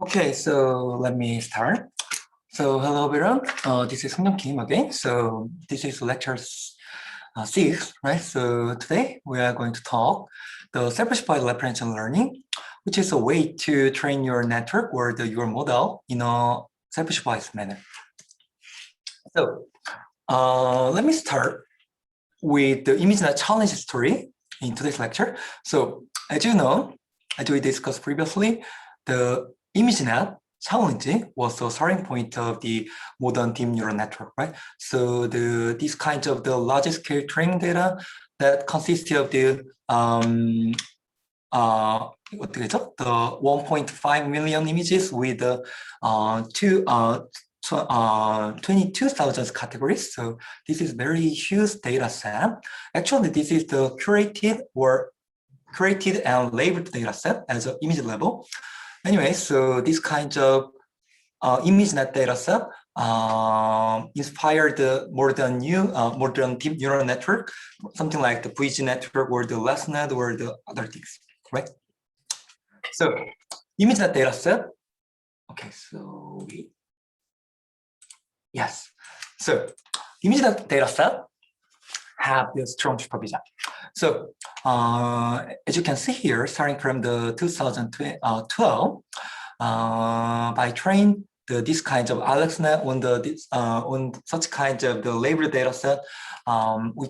Okay, so let me start. So hello everyone, this is Sung Kim again. So this is lecture 6, right? So today we are going to talk the self-supervised referential learning, which is a way to train your network or your model in a self-supervised manner. So let me start with the ImageNet challenge story in today's lecture. So as you know, as we discussed previously, the ImageNet challenge was the starting point of the modern deep neural network, right? So this kind of the large scale training data that consists of the 어떻게 죠? The 1.5 million images with 22,000 categories. So this is very huge data set. Actually, this is the curated and labeled data set as an image level. Anyway, so this kind of ImageNet data set inspired the modern deep neural network, something like the VG network or the LessNet or the other things, right? So ImageNet data set. Okay, so yes. So ImageNet data set have the strong supervision. So as you can see here, starting from the 2012, by train this kind of AlexNet on such kind of the label data set, we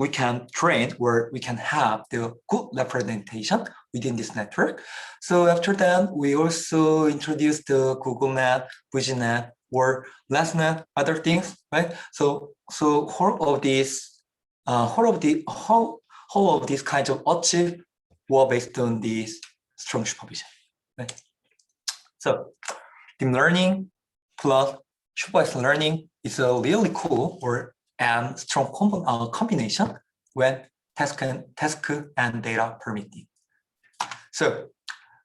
can train where we can have the good representation within this network. So after that, we also introduced the GoogleNet, VGNet, or LessNet, other things, right? So whole of these kinds of achieve were based on this strong supervision, right? So deep learning plus supervised learning is a really cool and strong combination when task and data permitting. So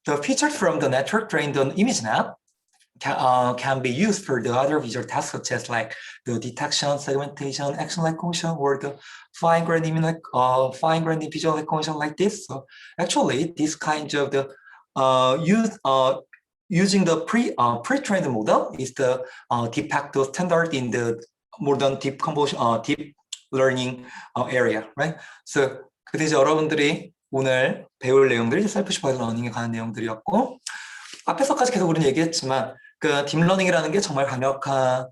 the features from the network trained on ImageNet can be used for the other visual tasks such as like the detection, segmentation, action recognition, or the fine-grained visual recognition like this. So actually, this kind of the using the pre-trained model is the de facto standard in the modern deep learning area, right? So 그래서 여러분들이 오늘 배울 내용들이 셀프 슈퍼바이즈 러닝에 관한 내용들이었고, 앞에서까지 계속 우리는 얘기했지만 그 딥러닝이라는 게 정말 강력한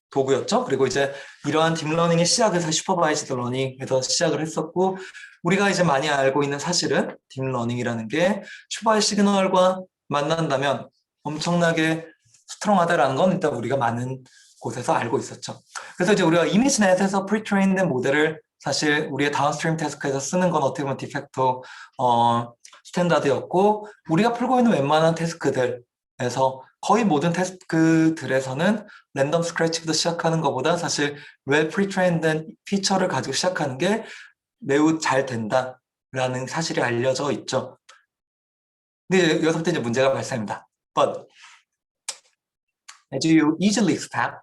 도구였죠. 그리고 이제 이러한 딥러닝의 시작을 슈퍼바이즈드 러닝에서 시작을 했었고, 우리가 이제 많이 알고 있는 사실은 딥러닝이라는 게 슈퍼바이즈 시그널과 만난다면 엄청나게 스트롱하다라는 건 일단 우리가 많은 곳에서 알고 있었죠. 그래서 이제 우리가 이미지넷에서 프리트레인된 모델을 사실 우리의 다운스트림 태스크에서 쓰는 건 어떻게 보면 디팩토 스탠다드였고, 우리가 풀고 있는 웬만한 태스크들에서 거의 모든 태스크들에서는 랜덤 스크래치부터 시작하는 것보다 사실 웰 프리트레인된 피처를 가지고 시작하는 게 매우 잘 된다라는 사실이 알려져 있죠. 근데 여기서부터 이제 문제가 발생합니다. But as you easily expect,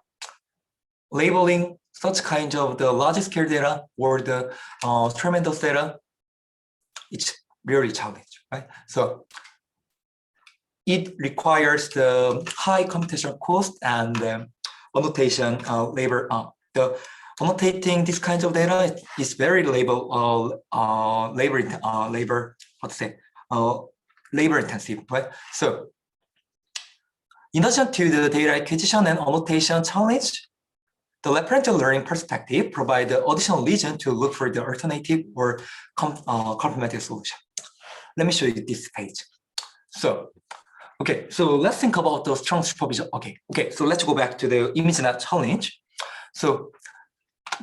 labeling such kind of the large scale data or the tremendous data, it's really challenging, right? So it requires the high computational cost and annotation labor. The annotating this kinds of data is very labor intensive, right? So in addition to the data acquisition and annotation challenge, the referential learning perspective provides the additional reason to look for the alternative or complementary solution. Let me show you this page. So, okay, so let's think about the strong supervision. Okay, so let's go back to the ImageNet challenge. So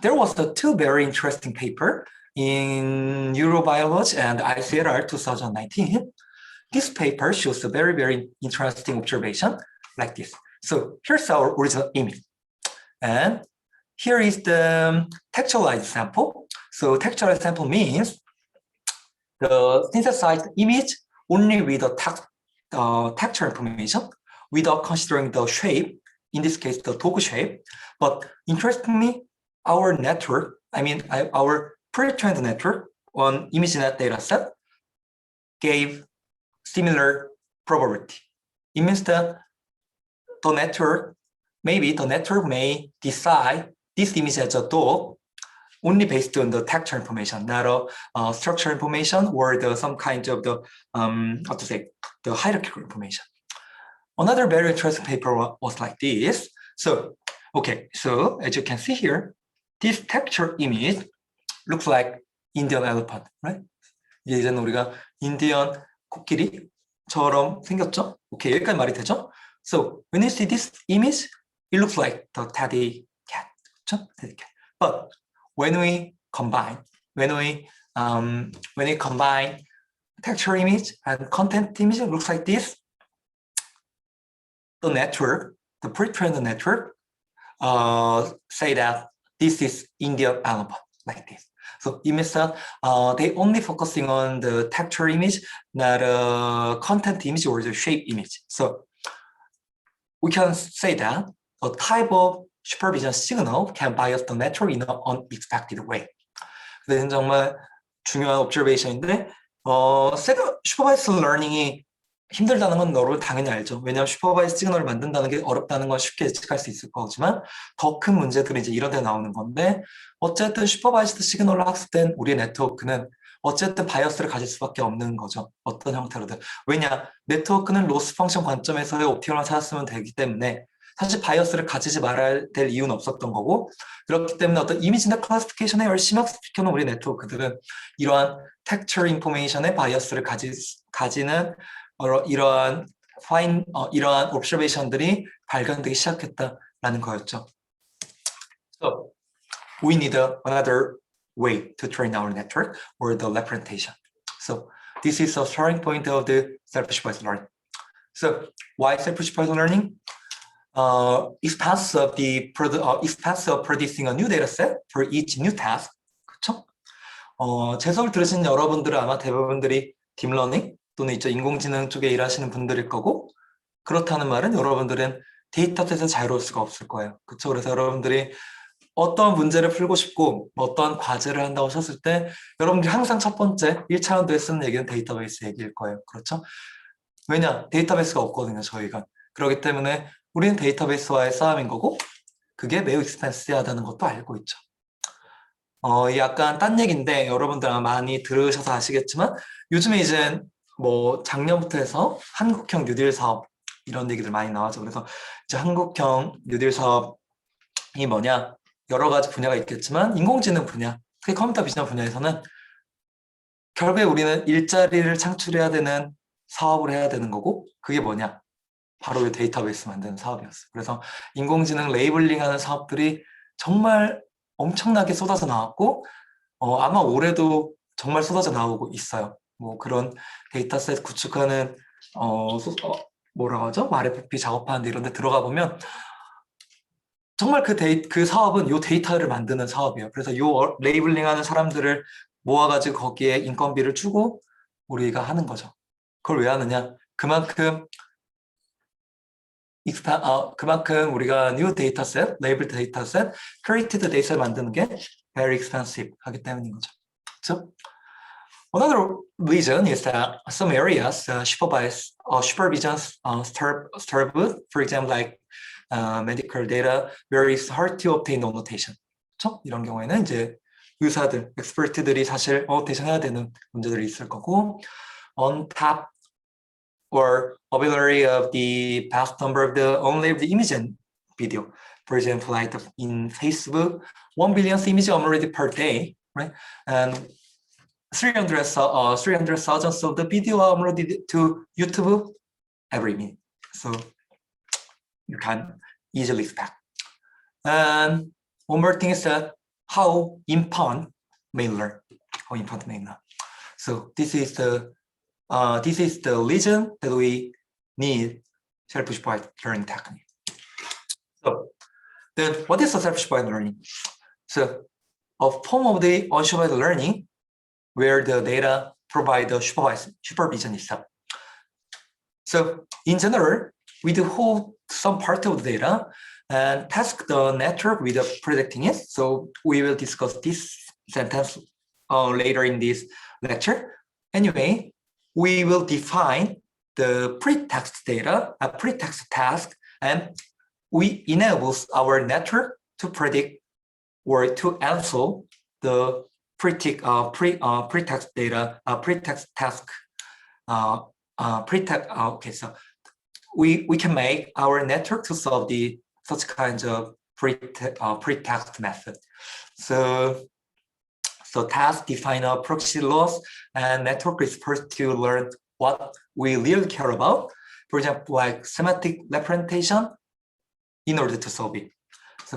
there was the two very interesting paper in Neurobiology and ICLR 2019. This paper shows a very, very interesting observation like this. So here's our original image. And here is the textualized sample. So textualized sample means the synthesized image only with the textual information without considering the shape, in this case, the dog shape. But interestingly, our network, our pre-trained network on ImageNet dataset gave similar probability. it means that the network may decide this image as a dog only based on the textual information, not a structural information or some kind of the hierarchical information. Another very interesting paper was like this. So, okay, so as you can see here, this texture image looks like Indian elephant, right? 이제는 우리가 인디언 코끼리처럼 생겼죠? 오케이, 여기까지 말이 되죠? So, when you see this image, it looks like the teddy cat, 그렇죠? Teddy cat. But when we combine texture image and content image, it looks like this. The network, the pre-trained network, say that this is Indian elephant, like this. So it means that they only focusing on the texture image, not a content image or the shape image. So we can say that a type of supervision signal can bias the network in an unexpected way. 그래서 정말 중요한 observation인데, 슈퍼바이스 러닝이 힘들다는 건 여러분 당연히 알죠. 왜냐하면 슈퍼바이스 시그널을 만든다는 게 어렵다는 건 쉽게 예측할 수 있을 거지만 더 큰 문제들이 이제 이런 데 나오는 건데, 어쨌든 슈퍼바이스드 시그널로 학습된 우리의 네트워크는 어쨌든 바이어스를 가질 수밖에 없는 거죠. 어떤 형태로든. 왜냐, 네트워크는 로스 펑션 관점에서의 옵티멀을 찾았으면 되기 때문에 사실 바이어스를 가지지 말아야 될 이유는 없었던 거고, 그렇기 때문에 어떤 이미지나 클래시피케이션에 열심히 학습시켜놓은 우리 네트워크들은 이러한 텍스처 인포메이션의 바이어스를 가지는 이러한 옵저베이션들이 발견되기 시작했다라는 거였죠. So we need another way to train our network or the representation. So this is a starting point of the self-supervised learning. So why self-supervised learning? Expense of producing a new data set for each new task. 그렇죠? 제 수업을 들으신 여러분들은 아마 대부분들이 딥러닝 또는 이쪽 인공지능 쪽에 일하시는 분들일 거고, 그렇다는 말은 여러분들은 데이터셋에서 자유로울 수가 없을 거예요. 그렇죠? 그래서 여러분들이 어떤 문제를 풀고 싶고 어떤 과제를 한다고 하셨을 때 여러분들이 항상 첫 번째 1차원도에 쓰는 얘기는 데이터베이스 얘기일 거예요. 그렇죠? 왜냐? 데이터베이스가 없거든요, 저희가. 그렇기 때문에 우리는 데이터베이스와의 싸움인 거고, 그게 매우 익스펜시하다는 것도 알고 있죠. 약간 딴 얘기인데 여러분들 아마 많이 들으셔서 아시겠지만 요즘에 이제 뭐 작년부터 해서 한국형 뉴딜 사업 이런 얘기들 많이 나와죠. 그래서 이제 한국형 뉴딜 사업이 뭐냐, 여러 가지 분야가 있겠지만 인공지능 분야, 특히 컴퓨터 비전 분야에서는 결국에 우리는 일자리를 창출해야 되는 사업을 해야 되는 거고, 그게 뭐냐, 바로 이 데이터베이스 만드는 사업이었어요. 그래서 인공지능 레이블링하는 사업들이 정말 엄청나게 쏟아져 나왔고, 아마 올해도 정말 쏟아져 나오고 있어요. 뭐 그런 데이터셋 구축하는 뭐라고 하죠? RFP 작업하는데 이런 데 들어가 보면 정말 그 사업은 요 데이터를 만드는 사업이에요. 그래서 요 레이블링하는 사람들을 모아가지고 거기에 인건비를 주고 우리가 하는 거죠. 그걸 왜 하느냐? 그만큼 우리가 new dataset, labeled dataset, curated dataset 만드는 게 very expensive 하기 때문인 거죠. 그렇죠? Another reason is that some areas supervision starve, for example, like medical data, where it's hard to obtain annotation. 그렇죠? 이런 경우에는 이제 의사들, 엑스퍼트들이 사실 annotation 해야 되는 문제들이 있을 거고, on top or availability of the vast number of the unlabeled image and video. For example, like in Facebook, 1 billion images uploaded per day, right? And 300,000 of the video are uploaded to YouTube every minute. So you can easily expect. And one more thing is that how infant may learn. So this is the reason that we need self-supervised learning technique. So then what is the self-supervised learning? So a form of the unsupervised learning where the data provide the supervision itself. So in general, we do hold some part of the data and task the network with predicting it. So we will discuss this sentence later in this lecture. Anyway, we will define the pretext data, a pretext task, and we enable our network to predict or to answer the pretext data, pretext task, okay, so we can make our network to solve the such kinds of pretext method. So task define a proxy loss, and network is supposed to learn what we really care about. For example, like semantic representation in order to solve it.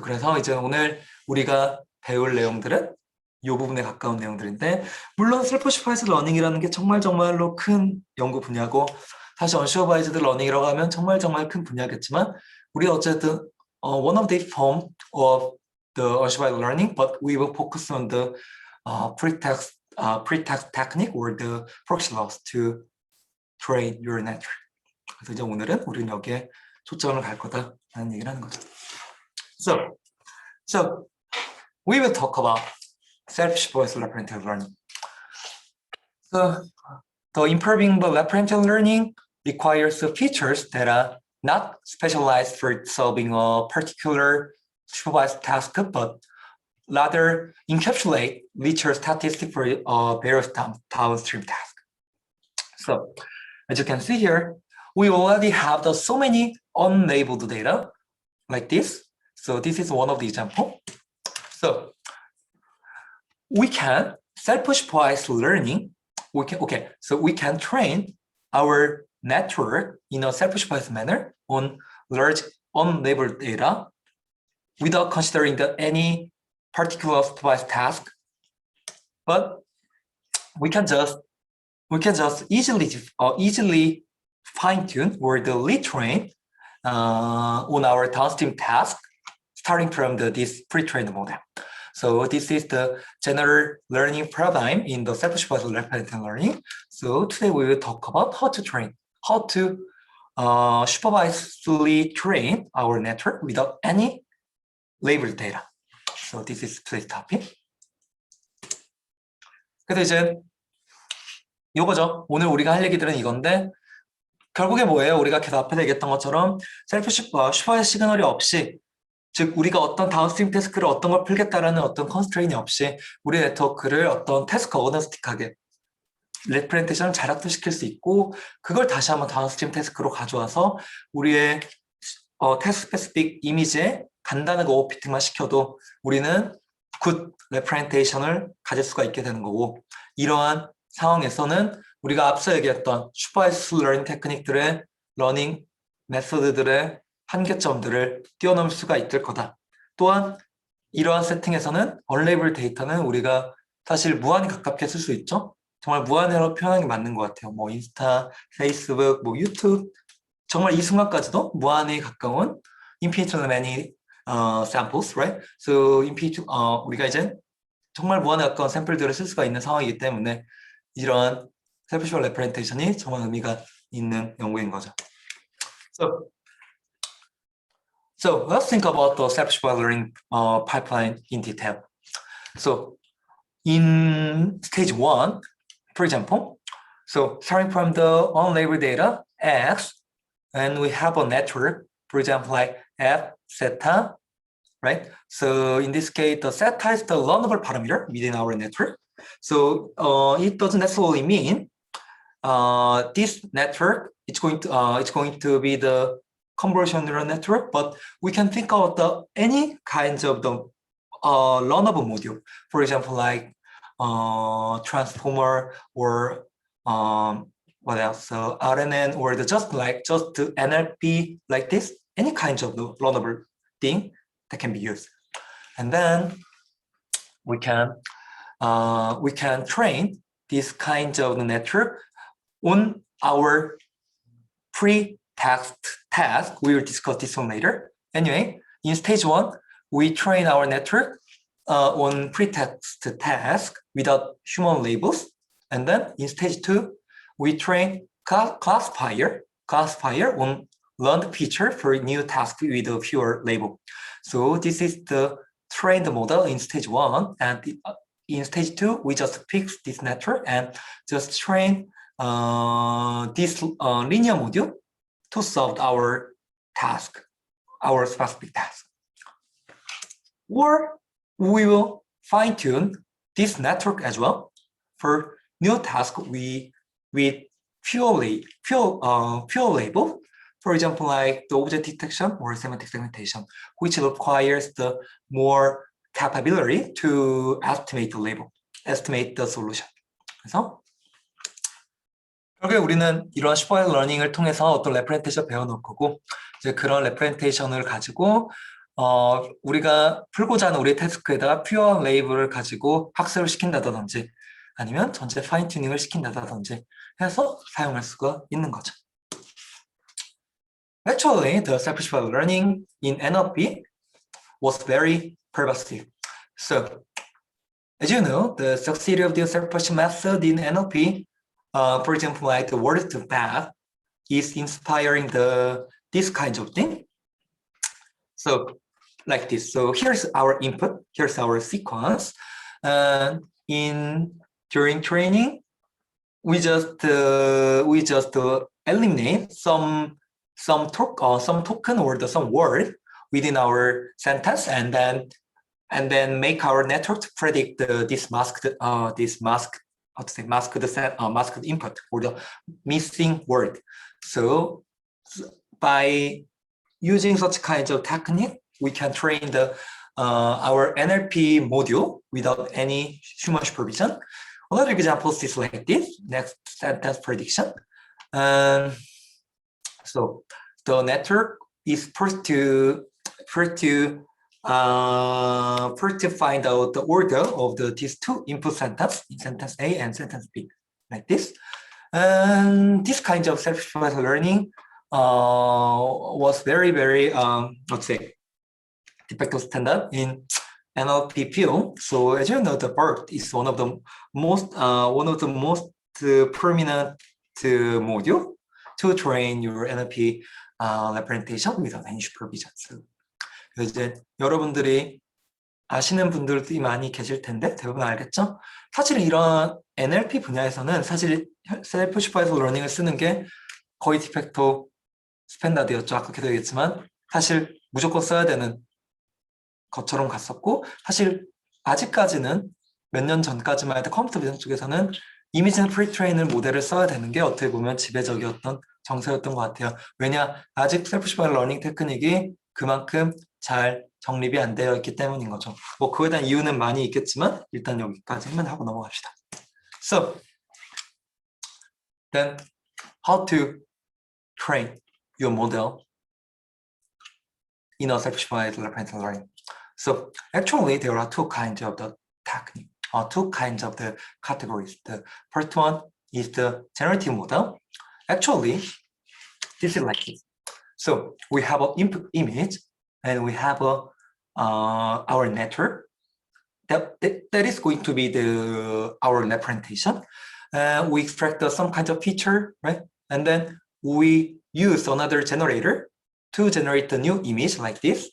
그래서 이제 오늘 우리가 배울 내용들은 이 부분에 가까운 내용들인데, 물론 셀프 슈퍼바이즈 러닝이라는 게 정말로 큰 연구 분야고, 사실 언슈퍼바이즈드 러닝이라고 하면 정말 큰 분야겠지만, 우리 어쨌든 one of the form of the unsupervised learning, but we will focus on the pretext technique or the proxy loss to train your network. 그래서 이제 오늘은 우리는 여기에 초점을 갈 거다라는 얘기를 하는 거죠. So we will talk about self-supervised referential learning. So the improving the referential learning requires features that are not specialized for solving a particular supervised task, but rather encapsulate richer statistics for various downstream tasks. So as you can see here, we already have so many unlabeled data like this. So this is one of the examples. So we can self-supervised learning. We can train our network in a self-supervised manner on large unlabeled data without considering any particular supervised task. But we can just easily fine-tune or retrain on our downstream task, starting from this pre-trained model. So this is the general learning paradigm in the self-supervised referential learning. So today we will talk about how to supervisedly train our network without any labeled data. So this is today's topic. 그래서 이제 이거죠. 오늘 우리가 할 얘기들은 이건데, 결국에 뭐예요? 우리가 계속 앞에서 얘기했던 것처럼 슈퍼바이즈 시그널이 없이, 즉 우리가 어떤 다운스트림 태스크를 어떤 걸 풀겠다라는 어떤 컨스트레인이 없이 우리 네트워크를 어떤 태스크 어거너스틱하게 레프렌테이션을 잘 합도시킬 수 있고, 그걸 다시 한번 다운스트림 태스크로 가져와서 우리의 태스크 스페시픽 이미지에 간단하게 오버피팅만 시켜도 우리는 굿 레프렌테이션을 가질 수가 있게 되는 거고, 이러한 상황에서는 우리가 앞서 얘기했던 슈퍼바이즈 러닝 테크닉들의 러닝 메소드들의 한계점들을 뛰어넘을 수가 있을 거다. 또한 이러한 세팅에서는 언레이블 데이터는 우리가 사실 무한히 가깝게 쓸 수 있죠. 정말 무한으로 표현하는 게 맞는 것 같아요. 뭐 인스타, 페이스북, 뭐 유튜브, 정말 이 순간까지도 무한에 가까운 infinitely many samples, right? So 우리가 이제 정말 무한에 가까운 샘플들을 쓸 수가 있는 상황이기 때문에 이러한 self-supervised representation이 정말 의미가 있는 연구인 거죠. So let's think about the self-supervised learning pipeline in detail. So in stage 1, for example, so starting from the unlabeled data X, and we have a network, for example, like F, theta, right? So in this case, the theta is the learnable parameter within our network. So it doesn't necessarily mean this network it's going to be the convolutional neural network, but we can think of any kinds of the learnable module. For example, like transformer or what else? So RNN or just the NLP like this, any kinds of the learnable thing that can be used. And then we can train this kind of network on our pre-text task. We will discuss this one later. Anyway, in stage 1, we train our network on pre-text task without human labels. And then in stage 2, we train classifier on learned feature for new task with a fewer label. So this is the trained model in stage 1, and in stage 2, we just fix this network and just train this linear module to solve our task, our specific task. Or we will fine-tune this network as well for new task with fewer label. For example, like the object detection or semantic segmentation, which requires the more capability to estimate the label, estimate the solution. 그래서 결국에 우리는 이런 슈퍼바이저 러닝을 통해서 어떤 레프렌테이션 배워놓을 거고, 이제 그런 레프렌테이션을 가지고 우리가 풀고자 하는 우리 태스크에다가 퓨어 레이블을 가지고 학습을 시킨다든지 아니면 전체 파인 튜닝을 시킨다든지 해서 사용할 수가 있는 거죠. Actually, the self-supervised learning in NLP was very pervasive. So, as you know, the success of the self-supervised method in NLP, for example, like the word to path, is inspiring this kind of thing. So, like this. So here's our input. Here's our sequence. During training, we just eliminate some token or some word within our sentence, and then make our network to predict this masked input or the missing word. So by using such kinds of technique, we can train our NLP module without any human supervision. Another example is like this: next sentence prediction. So the network is first to find out the order of these two input sentences, sentence A and sentence B, like this. And this kind of self-supervised learning was very, let's say, de facto standard in NLP field. So as you know, the BERT is one of the most prominent module to train your NLP representation without any supervision. So 이제 여러분들이 아시는 분들이 많이 계실 텐데 대부분 알겠죠? 사실 이런 NLP 분야에서는 사실 셀프 슈퍼바이저 러닝을 쓰는 게 거의 디팩토 스탠다드였죠. 아까 계속 얘기했지만 사실 무조건 써야 되는 것처럼 갔었고, 사실 아직까지는 몇 년 전까지만 해도 컴퓨터 비전 쪽에서는 이미지는 프리트레인을 모델을 써야 되는 게 어떻게 보면 지배적이었던 정서였던 것 같아요. 왜냐, 아직 셀프 슈퍼바이저 러닝 테크닉이 그만큼 잘 정립이 안 되어 있기 때문인 거죠. 뭐 그거에 대한 이유는 많이 있겠지만 일단 여기까지만 하고 넘어갑시다. So, then how to train your model in a self-supervised representation learning? So actually, there are two kinds of the technique, or two kinds of the categories. The first one is the generative model. Actually, this is like this. So we have an input image, and we have our network. That is going to be our representation. We extract some kind of feature, right? And then we use another generator to generate the new image like this,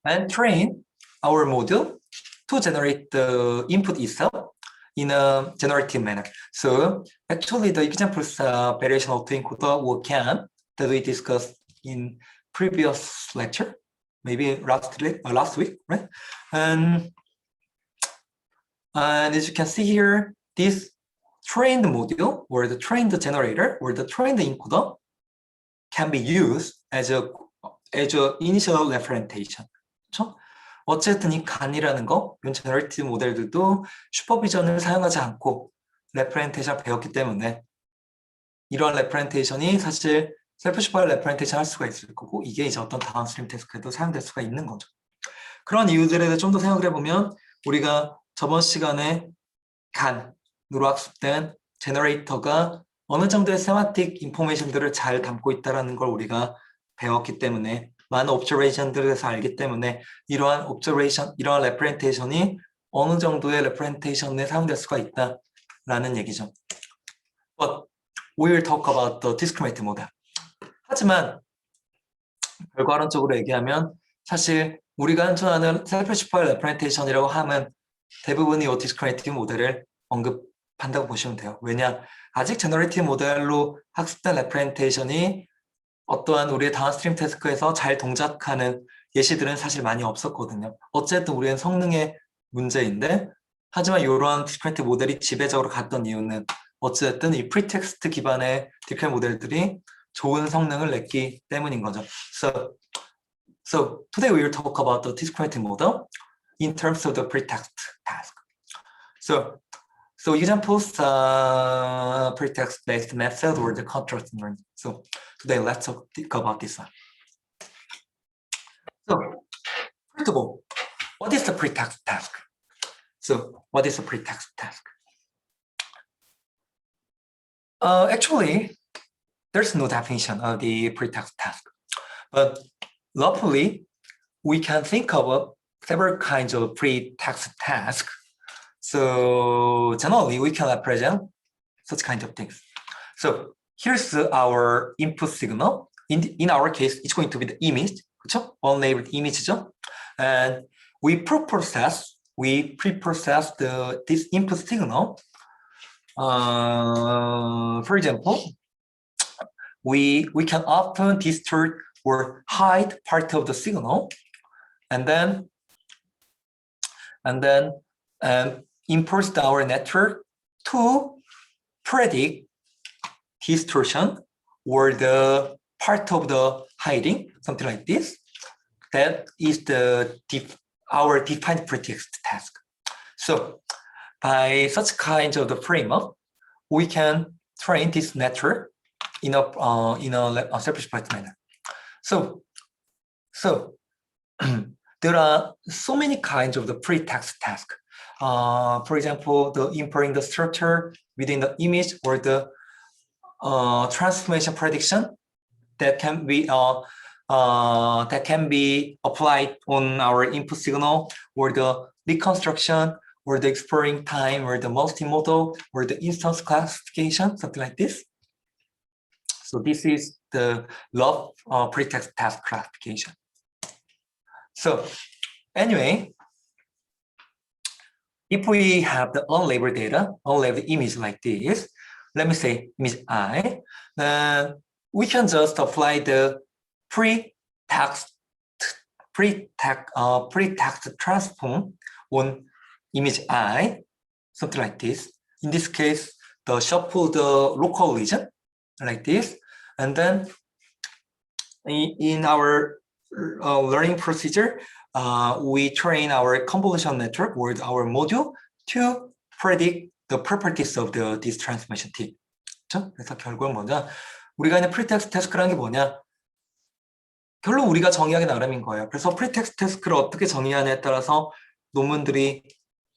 and train our module to generate the input itself in a generative manner. So actually, the examples variation autoencoder or CAN that we discussed in previous lecture, maybe last week, right? And as you can see here, this trained module or the trained generator or the trained encoder can be used as a initial representation. 그렇죠? 어쨌든 이 간이라는 거, 이런 제너레이티브 모델들도 슈퍼비전을 사용하지 않고 레프렌테이션을 배웠기 때문에 이런 레프렌테이션이 사실 셀프 슈퍼 레프렌테이션 할 수가 있을 거고, 이게 이제 어떤 다운스트림 태스크에도 사용될 수가 있는 거죠. 그런 이유들에 대해 좀 더 생각을 해보면, 우리가 저번 시간에 간으로 학습된 제너레이터가 어느 정도의 세마틱 인포메이션들을 잘 담고 있다는 걸 우리가 배웠기 때문에, 많은 옵저베이션들에서 알기 때문에 이러한 옵저베이션, 이러한 레프렌테이션이 어느 정도의 레프렌테이션에 사용될 수가 있다라는 얘기죠. But we will talk about the discriminative model. 하지만 결과론적으로 얘기하면 사실 우리가 한전하는 셀프 슈퍼 레프렌테이션이라고 하면 대부분이 이 디스크리미네이티브 모델을 반다고 보시면 돼요. 왜냐? 아직 제너레이티브 모델로 학습된 레프레젠테이션이 어떠한 우리의 다운스트림 태스크에서 잘 동작하는 예시들은 사실 많이 없었거든요. 어쨌든 우리는 성능의 문제인데, 하지만 이러한 디스크리트 모델이 지배적으로 갔던 이유는 어쨌든 이 프리텍스트 기반의 디스크리트 모델들이 좋은 성능을 냈기 때문인 거죠. So today we will talk about the discriminative model in terms of the pretext task. So examples, pretext-based method or the contrast learning. So today let's talk about this one. So first of all, what is the pretext task? So what is a pretext task? Actually, there's no definition of the pretext task, but lawfully, we can think of several kinds of pretext tasks. So generally, we can represent such kind of things. So here's our input signal. In our case, it's going to be the image, 그렇죠? Unlabeled image죠. And we pre-process this input signal. For example, we can often distort or hide part of the signal, and then impose our network to predict distortion or the part of the hiding, something like this. That is our defined pretext task. So by such kinds of the framework, we can train this network in a self-supervised manner. So there are so many kinds of the pretext task. For example, the importing the structure within the image or the transformation prediction that can be applied on our input signal, or the reconstruction, or the exploring time, or the multimodal, or the instance classification, something like this. So this is the law of pretext task classification. So anyway, if we have the unlabeled data, unlabeled image like this, let me say image I, then we can just apply the pretext transform on image I, something like this. In this case, shuffle the local region like this, and then in our learning procedure, we train our convolution network with our module to predict the properties of this transformation T. 그렇죠? 그래서 결국은 뭐냐? 우리가 있는 프리텍스트 태스크라는 게 뭐냐? 결론 우리가 정의하기 나름인 거예요. 그래서 프리텍스트 태스크를 어떻게 정의하냐에 따라서 논문들이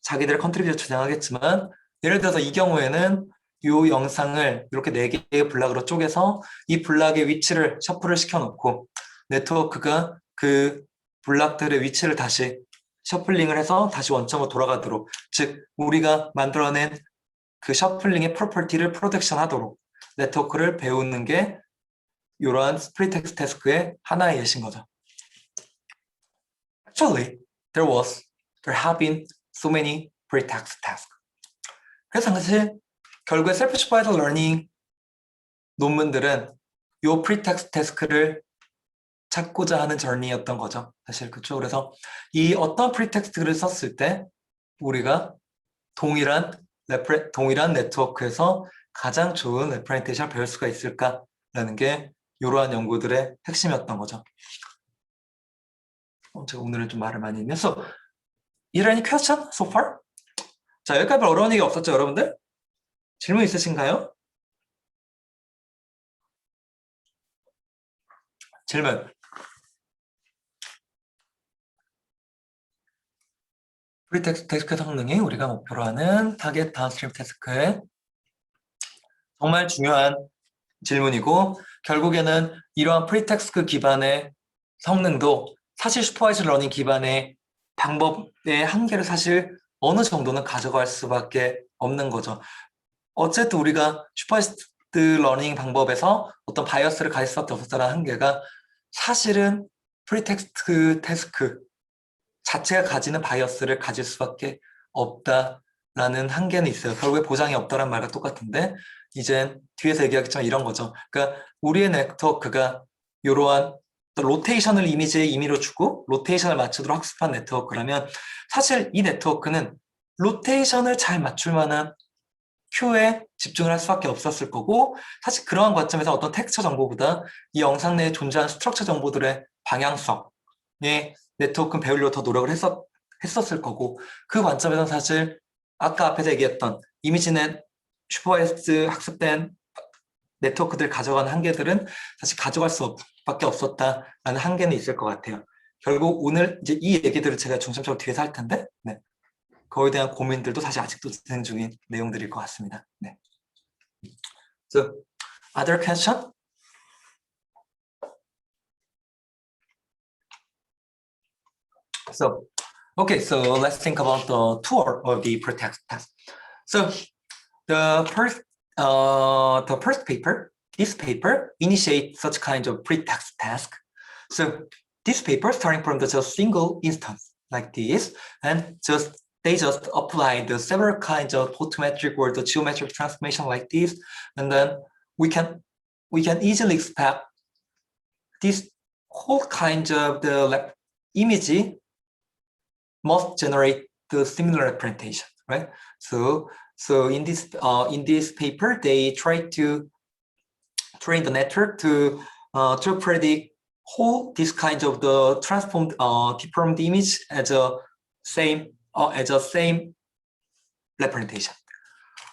자기들의 컨트리뷰션 주장하겠지만, 예를 들어서 이 경우에는 이 영상을 이렇게 4개의 블락으로 쪼개서 이 블락의 위치를 셔플을 시켜놓고 네트워크가 그 블락들의 위치를 다시 셔플링을 해서 다시 원점으로 돌아가도록, 즉 우리가 만들어낸 그 셔플링의 프로퍼티를 프로덕션 하도록 네트워크를 배우는 게 이러한 프리텍스트 태스크의 하나의 예시인 거죠. Actually, there have been so many pretext tasks. 그래서 사실 결국에 self-supervised learning 논문들은 이 pretext 태스크를 찾고자 하는 저니였던 거죠. 사실 그렇죠. 그래서 이 어떤 프리텍스트를 썼을 때 우리가 동일한 네트워크에서 가장 좋은 레프레젠테이션을 배울 수가 있을까라는 게 이러한 연구들의 핵심이었던 거죠. 제가 오늘은 좀 말을 많이 했네요. So, is there any question so far? 자, 여기까지 어려운 얘기 없었죠, 여러분들? 질문 있으신가요? 질문. 프리텍스트 태스크 성능이 우리가 목표로 하는 타겟 다운스트림 태스크의 정말 중요한 질문이고, 결국에는 이러한 프리텍스트 기반의 성능도 사실 슈퍼바이즈 러닝 기반의 방법의 한계를 사실 어느 정도는 가져갈 수밖에 없는 거죠. 어쨌든 우리가 슈퍼바이즈 러닝 방법에서 어떤 바이어스를 가질 수밖에 없었다는 한계가 사실은 프리텍스트 태스크 자체가 가지는 바이어스를 가질 수밖에 없다 라는 한계는 있어요. 결국에 보장이 없다는 말과 똑같은데 이제 뒤에서 얘기하겠지만 이런 거죠. 그러니까 우리의 네트워크가 이러한 로테이션을 이미지에 임의로 주고 로테이션을 맞추도록 학습한 네트워크라면 사실 이 네트워크는 로테이션을 잘 맞출 만한 큐에 집중을 할 수밖에 없었을 거고 사실 그러한 관점에서 어떤 텍스처 정보보다 이 영상 내에 존재하는 스트럭처 정보들의 방향성에 네트워크는 배우려고 더 노력을 했었을 거고 그 관점에서는 사실 아까 앞에서 얘기했던 이미지넷 슈퍼바이스 학습된 네트워크들 가져가는 한계들은 사실 가져갈 수밖에 없었다라는 한계는 있을 것 같아요. 결국 오늘 이제 이 얘기들을 제가 중점적으로 뒤에서 할 텐데 네. 그거에 대한 고민들도 사실 아직도 진행 중인 내용들일 것 같습니다. 네. So, other question? So, okay, so let's think about the tour of the pre-text test. So, the first paper, this paper initiates such kind of pre-text task. So, this paper starting from the just single instance like this, and they just apply the several kinds of photometric or the geometric transformation like this, and then we can easily expect this whole kind of the image must generate the similar representation, right? So in this paper, they try to train the network to predict this kind of the transformed deformed image as a same representation.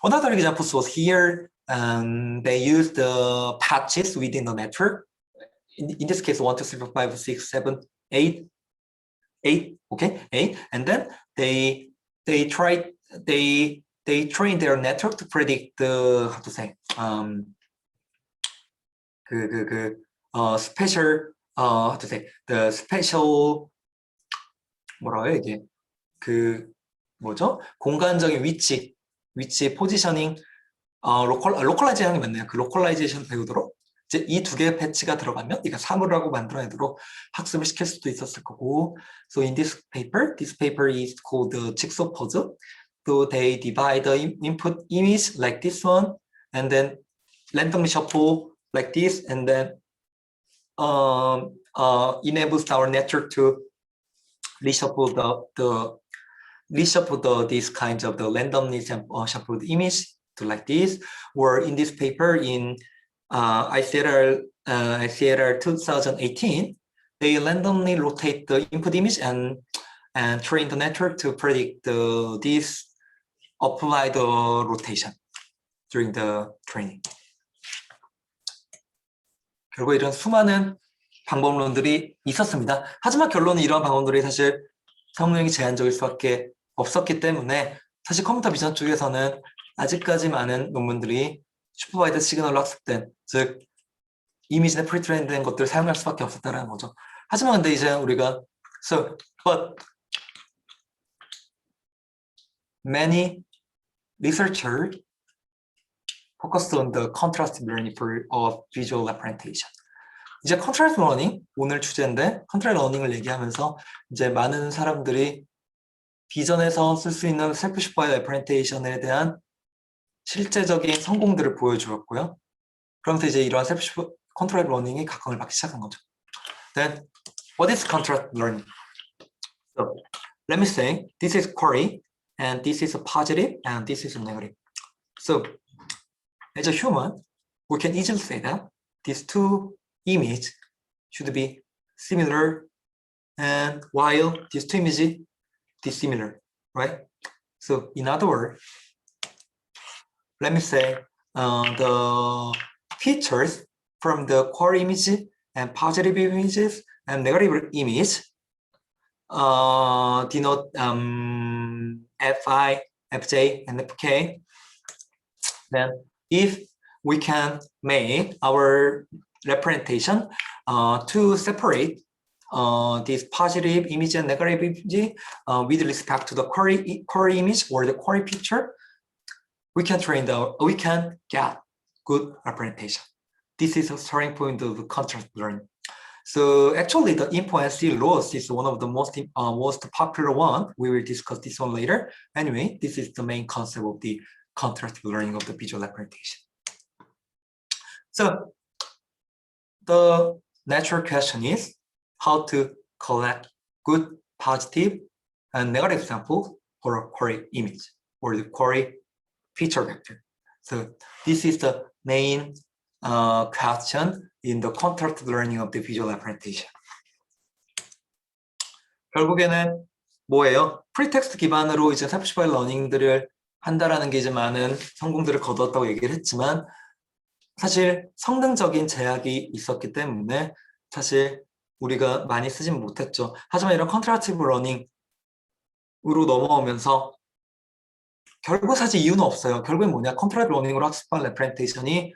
Another example was here. They used the patches within the network. In this case, 1, 2, 3, 4, 5, 6, 7, 8, okay, 8, and then they train their network to predict the how to say special how to say the special 뭐라고요 이게 뭐죠 공간적인 위치 포지셔닝 로컬라이즈 하는 게 맞네요. 그 로컬라이제이션 배우도록 이제 이 두 개의 패치가 들어가면 네가 사물하고 만들어내도록 학습을 시킬 수도 있었을 거고. So in this paper is called the jigsaw puzzle. So they divide the input image like this one, and then randomly shuffle like this, and then enables our network to reshuffle these kinds of the randomly shuffled image to like this. Or in this paper in ICLR 2018, they randomly rotate the input image and train the network to predict this applied rotation during the training. 결국 이런 수많은 방법론들이 있었습니다. 하지만 결론은 이러한 방법들이 사실 사용량이 제한적일 수밖에 없었기 때문에 사실 컴퓨터 비전 쪽에서는 아직까지 많은 논문들이 슈퍼바이드 시그널로 학습된, 즉 이미지나 프리트레인된 것들을 사용할 수밖에 없었다는 거죠. 하지만 근데 이제 우리가 but many researchers focused on the contrast learning of visual representation. 이제 contrast learning 오늘 주제인데 contrast learning을 얘기하면서 이제 많은 사람들이 비전에서 쓸 수 있는 셀프 슈퍼바이드 레프렌테이션에 대한 실제적인 성공들을 보여주었고요. 그러면서 이제 이러한 셀프 컨트롤 러닝이 각광을 받기 시작한 거죠. Then, what is contrast learning? So, let me say, this is query, and this is a positive, and this is a negative. So, as a human, we can easily say that these two images should be similar, and while these two images dissimilar, right? So, in other words, let me say the features from the query image and positive images and negative image denote Fi, Fj, and Fk. Then if we can make our representation to separate this positive image and negative image with respect to the query image or the query picture, we can get good representation. This is a starting point of contrast learning. So actually, the info and C loss is one of the most popular one. We will discuss this one later. Anyway, this is the main concept of the contrastive learning of the visual representation. So the natural question is how to collect good, positive, and negative samples for a query image or the query feature vector. So this is the main question in the contrastive learning of the visual representation. 결국에는 뭐예요? 프리텍스트 기반으로 이제 세프시바이 러닝들을 한다라는 게 이제 많은 성공들을 거두었다고 얘기를 했지만 사실 성능적인 제약이 있었기 때문에 사실 우리가 많이 쓰진 못했죠. 하지만 이런 컨트라티브 러닝으로 넘어오면서 결국 사실 이유는 없어요. 결국엔 뭐냐? 컨트라티브 러닝으로 학습한 레프렌테이션이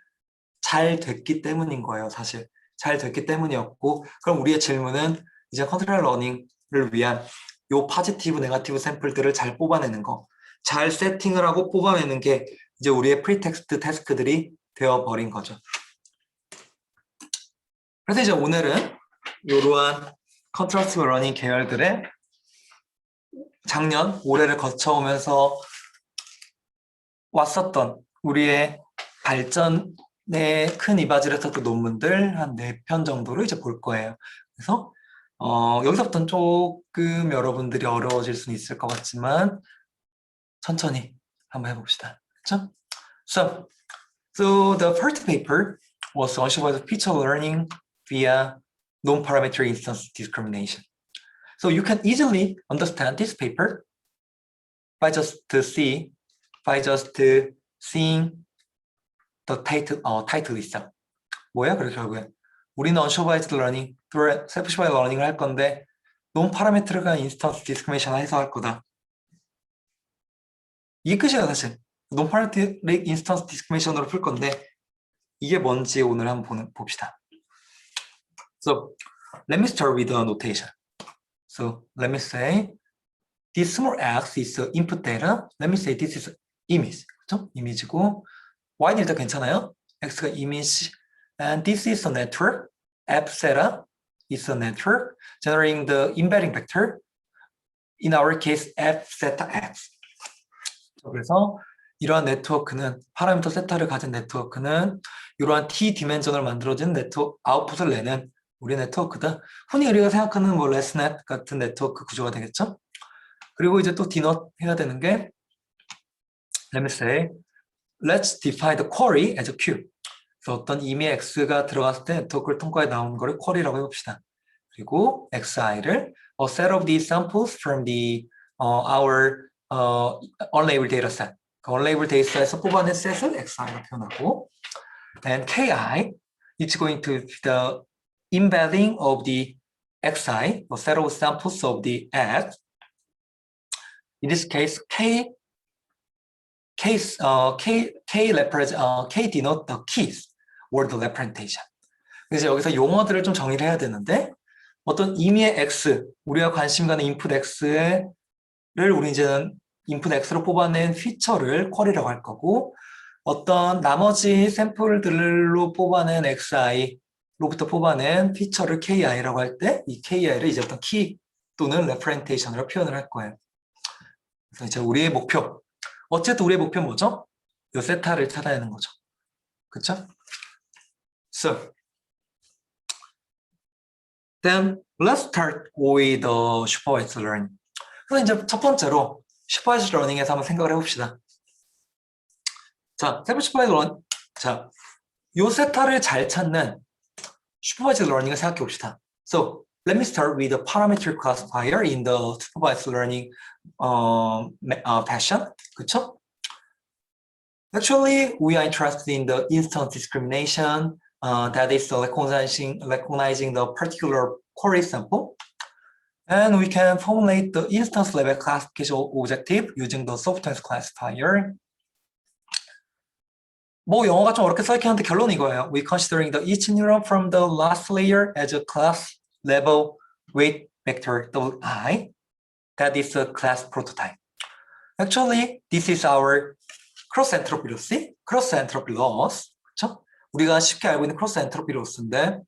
잘 됐기 때문인 거예요. 사실 잘 됐기 때문이었고 그럼 우리의 질문은 이제 컨트라티브 러닝을 위한 요 포지티브, 네거티브 샘플들을 잘 뽑아내는 거, 잘 세팅을 하고 뽑아내는 게 이제 우리의 프리텍스트 태스크들이 되어버린 거죠. 그래서 이제 오늘은 이러한 컨트라스티브 러닝 계열들의 작년, 올해를 거쳐오면서 왔었던 우리의 발전에 큰 이바지를 했었던 논문들 한 4편 정도로 이제 볼 거예요. 그래서 여기서부터는 조금 여러분들이 어려워질 수는 있을 것 같지만 천천히 한번 해봅시다. 그렇죠? So the first paper was unsupervised feature learning via non-parametric instance discrimination. So you can easily understand this paper by just seeing the title itself. 뭐야? 그래서 결국에 우리는 unsupervised learning, self-supervised learning을 할 건데 non-parametric instance discrimination 해서 할 거다. 이게 끝이에요, 사실. non-parametric instance discrimination으로 풀 건데 이게 뭔지 오늘 한번 봅시다. So let me start with the notation. So let me say this small x is the input data. Let me say this is image. 그렇죠? 이미지고 y는 일단 괜찮아요. x가 image and this is a network. F theta is a network generating the embedding vector. In our case, f theta x. 그래서 이러한 네트워크는 파라미터 세타를 가진 네트워크는 이러한 t 디멘전을 만들어진 네트워크 아웃풋을 내는 우리 네트워크다. 흔히 우리가 생각하는 뭐 레스넷 같은 네트워크 구조가 되겠죠. 그리고 이제 또 디노트 해야 되는 게 let me say let's define the query as a queue. 그래서 어떤 이미 x가 들어갔을 때 네트워크를 통과해 나온 거를 query라고 해봅시다. 그리고 xi를 a set of these samples from the our unlabeled dataset. 그 unlabeled dataset에서 뽑아낸 셋을 xi로 표현하고 and ki is going to be the embedding of the xi, a set of samples of the x. In this case, k denote the keys or the representation. 그래서 여기서 용어들을 좀 정리를 해야 되는데 어떤 임의의 x, 우리가 관심 가는 인풋 x를 우리 이제는 인풋 x로 뽑아낸 피처를 쿼리라고 할 거고 어떤 나머지 샘플들로 뽑아낸 xi로부터 뽑아낸 피처를 ki라고 할 때 이 ki를 이제 어떤 키 또는 레프렌테이션으로 표현을 할 거예요. 그래서 이제 우리의 목표, 어쨌든 우리의 목표는 뭐죠? 이 세타를 찾아내는 거죠. 그렇죠? So then let's start with the supervised learning. 그래서 이제 첫 번째로 슈퍼바이즈 러닝에서 한번 생각을 해봅시다. 자, 슈퍼바이즈 러닝. 자, 요 세타를 잘 찾는 슈퍼바이즈 러닝을 생각해 봅시다. So let me start with the parametric classifier in the supervised learning fashion. 그렇죠? Actually, we are interested in the instance discrimination. That is recognizing the particular query sample. And we can formulate the instance level classification objective using the softness classifier. 뭐 영어가 좀 어렵게 써있긴 한데 결론은 이거예요. We considering the each neuron from the last layer as a class level weight vector I. That is a class prototype. Actually, this is our cross entropy loss. cross entropy loss. 그렇죠? 우리가 쉽게 알고 있는 cross entropy loss인데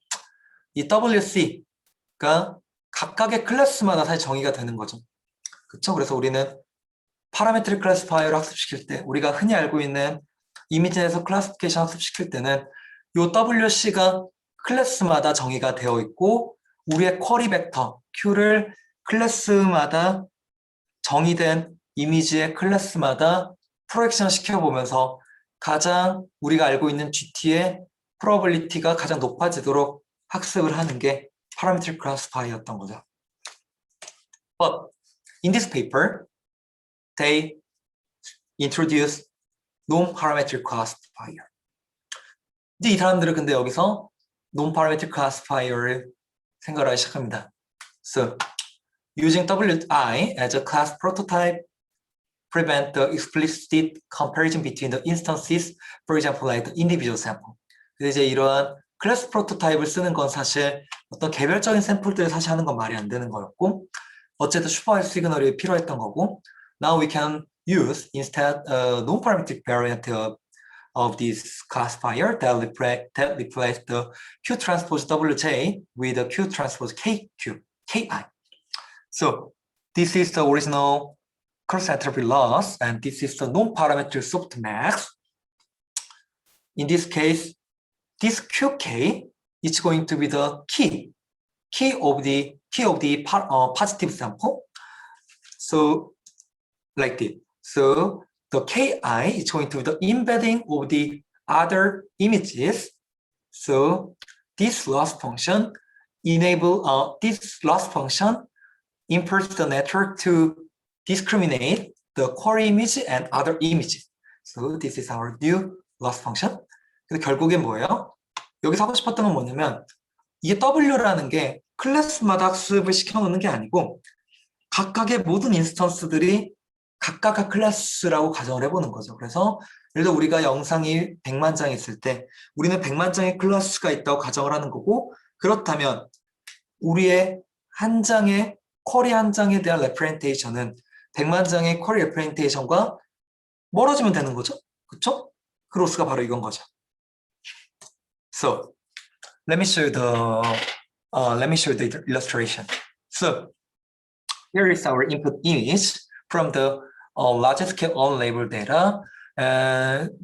이 WC가 각각의 클래스마다 사실 정의가 되는 거죠. 그렇죠? 그래서 우리는 파라메트릭 클래시파이어를 학습시킬 때 우리가 흔히 알고 있는 이미지에서 클래시피케이션 학습시킬 때는 이 WC가 클래스마다 정의가 되어 있고 우리의 쿼리 벡터 Q를 클래스마다 정의된 이미지의 클래스마다 프로젝션 시켜보면서 가장 우리가 알고 있는 GT의 프로버빌리티가 가장 높아지도록 학습을 하는 게 parametric classifier였던 거죠. But in this paper, they introduce non-parametric classifier. 이제 이 사람들은 근데 여기서 non-parametric classifier를 생각하기 시작합니다. So, using WI as a class prototype prevent the explicit comparison between the instances, for example, like the individual sample. 근데 이제 이러한 클래스 프로토타입을 쓰는 건 사실 어떤 개별적인 샘플들을 사실 하는 건 말이 안 되는 거였고 어쨌든 슈퍼바이즈 시그널이 필요했던 거고 now we can use instead a non-parametric variant of this classifier that replace the Q transpose WJ with the Q transpose KQ, KI. So this is the original cross entropy loss and this is the non-parametric softmax. In this case, this QK is going to be the key of the positive sample. So like this. So the KI is going to be the embedding of the other images. So this loss function this loss function impers the network to discriminate the core image and other images. So this is our new loss function. 근데 결국엔 뭐예요? 여기서 하고 싶었던 건 뭐냐면 이게 W라는 게 클래스마다 학습을 시켜놓는 게 아니고 각각의 모든 인스턴스들이 각각의 클래스라고 가정을 해보는 거죠. 그래서 예를 들어 우리가 영상이 100만 장 있을 때 우리는 100만 장의 클래스가 있다고 가정을 하는 거고 그렇다면 우리의 한 장의 쿼리 한 장에 대한 레프렌테이션은 100만 장의 쿼리 레프렌테이션과 멀어지면 되는 거죠. 그렇죠? 그 로스가 바로 이건 거죠. So let me show you the illustration. So here is our input image from the large scale on-label data.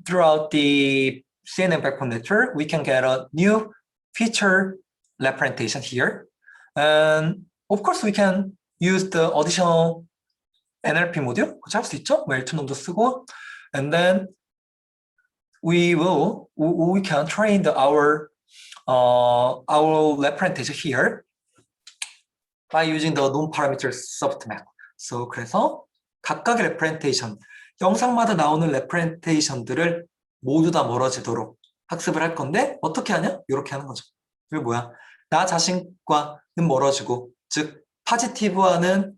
Throughout the CNN backbone network, we can get a new feature representation here. And of course, we can use the additional NLP module, 그렇게 할 수 있죠? 웰트놈도 쓰고, and then we can train our representation here by using the non-parameter softmax. So 그래서 각각의 representation, 영상마다 나오는 representation들을 모두 다 멀어지도록 학습을 할 건데 어떻게 하냐? 이렇게 하는 거죠. 이게 뭐야? 나 자신과는 멀어지고, 즉 파지티브와는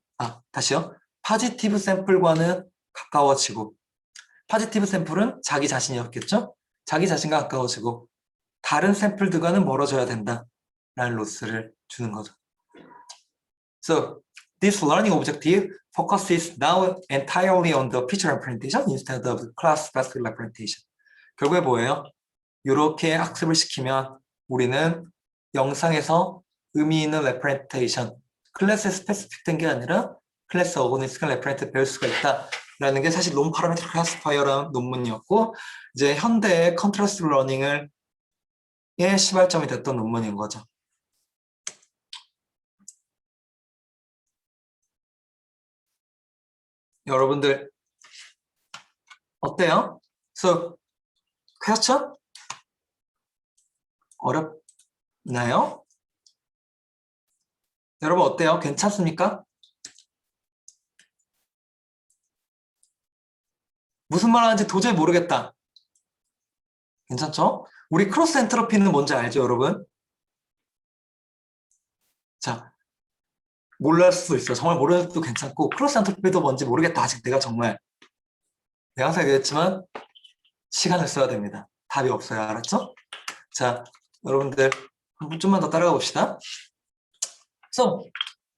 다시요. 파지티브 샘플과는 가까워지고, 파지티브 샘플은 자기 자신이었겠죠? 자기 자신과 가까워지고 다른 샘플들과는 멀어져야 된다라는 로스를 주는 거죠. So this learning objective focuses now entirely on the feature representation instead of the class-specific representation. 결국에 뭐예요? 이렇게 학습을 시키면 우리는 영상에서 의미 있는 representation, 클래스에 스페시픽된 게 아니라 클래스 어거니스틱한 레퍼런트 배울 수가 있다라는 게 사실 non-parametric classifier라는 논문이었고 이제 현대의 컨트라스트 러닝을 시발점이 됐던 논문인 거죠. 여러분들 어때요? So, question? 어렵나요? 여러분 어때요? 괜찮습니까? 무슨 말 하는지 도저히 모르겠다. 괜찮죠? 우리 크로스 엔트로피는 뭔지 알죠, 여러분? 자, 몰랄 수도 있어요. 정말 모르도 괜찮고 크로스 엔트로피도 뭔지 모르겠다. 아직 내가 항상 얘기했지만 시간을 써야 됩니다. 답이 없어요. 알았죠? 자, 여러분들 한번 좀만 더 따라가 봅시다. So,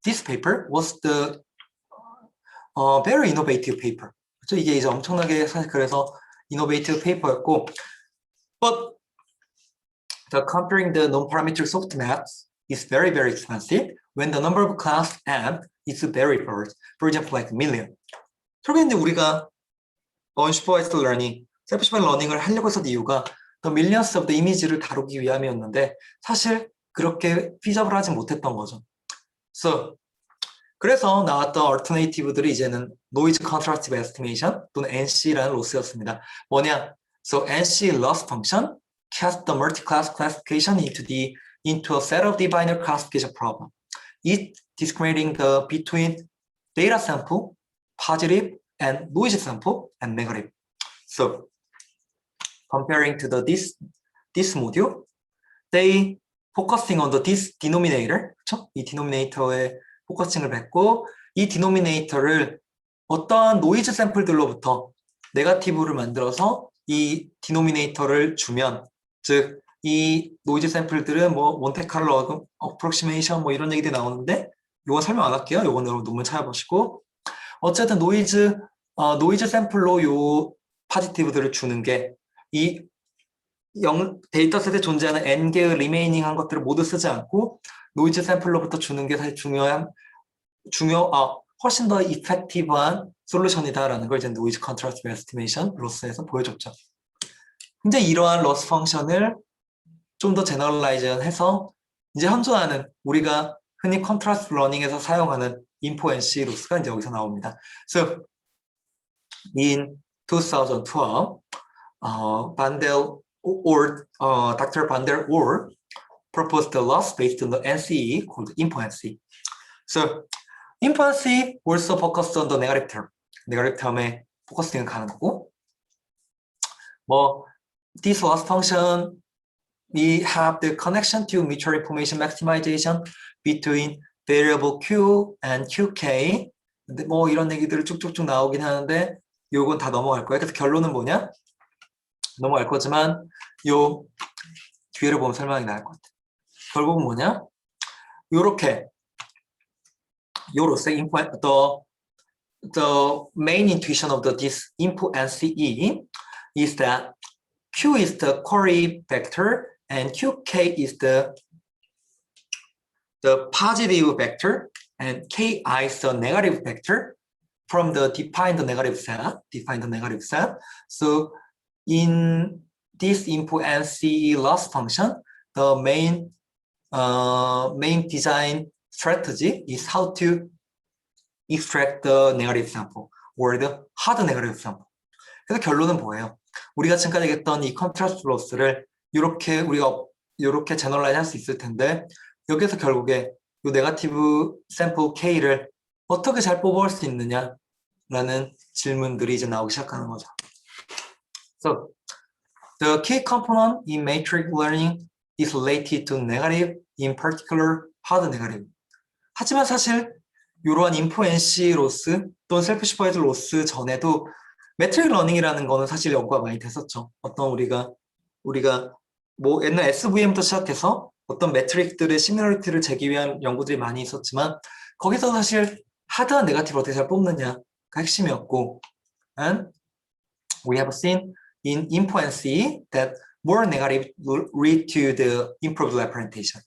this paper was the very innovative paper. 그렇죠? 이게 이제 엄청나게 사실 그래서 innovative paper였고, but the comparing the non-parametric softmax is very, very expensive when the number of class amp is very large. For example, like a million. 결국에 이제 우리가 unsupervised learning, self-supervised learning을 하려고 했던 이유가 the millions of the image를 다루기 위함이었는데 사실 그렇게 feasible하지 못했던 거죠. 그래서 나왔던 alternative들이 이제는 noise contrastive estimation 또는 NC라는 로스였습니다. 뭐냐? So NC loss function casts the multi-class classification into a set of the binary classification problem. It discriminating between data sample, positive, and noisy sample and negative. So comparing to this module, they focusing on this denominator, 그렇죠? 이 denominator에 포커싱을 뱉고 이 denominator를 어떠한 노이즈 샘플들로부터 네거티브를 만들어서 이 denominator를 주면, 즉 이 노이즈 샘플들은 뭐 몬테칼로 어프록시메이션 뭐 이런 얘기들이 나오는데 이건 설명 안 할게요. 이건 여러분 논문 찾아보시고 어쨌든 노이즈 샘플로 요 파지티브들을 주는 게 이 데이터셋에 존재하는 n개의 리메이닝한 것들을 모두 쓰지 않고 노이즈 샘플로부터 주는 게 사실 훨씬 더 이펙티브한 솔루션이다라는 걸 이제 노이즈 컨트라스트 에스티메이션 로스에서 보여줬죠. 이제 이러한 로스 펑션을 좀 더 제너럴라이즈해서 이제 현존하는 우리가 흔히 컨트라스트 러닝에서 사용하는 인포 NC 로스가 이제 여기서 나옵니다. So in 2012, Dr. Van der Oer proposed a loss based on the NCE called info NC. So info NC also focused on the negative term. negative term에 포커싱을 가는 거고, this loss function we have the connection to mutual information maximization between variable Q and QK. 뭐 이런 얘기들을 쭉쭉쭉 나오긴 하는데 요건 다 넘어갈 거예요. 그래서 결론은 뭐냐? 넘어갈 거지만 요 뒤에를 보면 설명이 나올 것 같아요. 결국은 뭐냐? 요렇게 요로서 the main intuition of this input NCE is that Q is the query vector and QK is the positive vector and KI is the negative vector from the define the negative set. So in this input NCE loss function, the main design strategy is how to extract the negative sample or the hard negative sample. 그래서 결론은 뭐예요? 우리가 지금까지 얘기했던 이 컨트라스트 로스를 우리가 이렇게 제너럴라이즈 할 수 있을 텐데 여기서 결국에 이 네거티브 샘플 K를 어떻게 잘 뽑아올 수 있느냐라는 질문들이 이제 나오기 시작하는 거죠. So the key component in matrix learning is related to negative, in particular hard negative. 하지만 사실 이러한 인포 NC 로스 또는 셀프 슈퍼바이즈 로스 전에도 매트릭 러닝이라는 거는 사실 연구가 많이 됐었죠. 어떤 우리가 뭐 옛날 SVM부터 시작해서 어떤 매트릭들의 시뮬러리티를 재기 위한 연구들이 많이 있었지만 거기서 사실 하드한 네거티브를 어떻게 잘 뽑느냐가 핵심이었고, and we have seen in info NC that more negative will lead to the improved representation.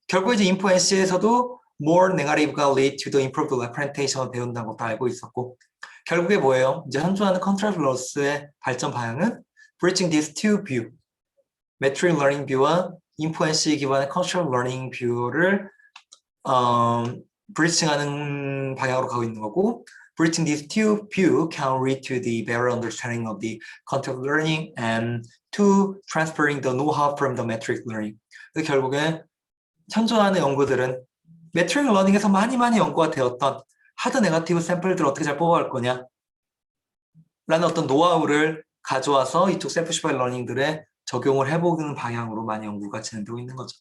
결국 이제 info NC에서도 more negative가 lead to the improved representation을 배운다는 것도 알고 있었고, 결국에 뭐예요? 이제 현존하는 컨트롤 로스의 발전 방향은 bridging these two view, metric learning view와 info NC 기반의 컨트롤 learning view를 bridging하는 방향으로 가고 있는 거고, bridging these two view can lead to the better understanding of the content learning and to transferring the know-how from the metric learning. 그래서 결국에 현존하는 연구들은 metric learning에서 많이 연구가 되었던 하드 네거티브 샘플들을 어떻게 잘 뽑아갈 거냐 라는 어떤 노하우를 가져와서 이쪽 셀프 슈퍼바이즈 러닝들에 적용을 해보는 방향으로 많이 연구가 진행되고 있는 거죠.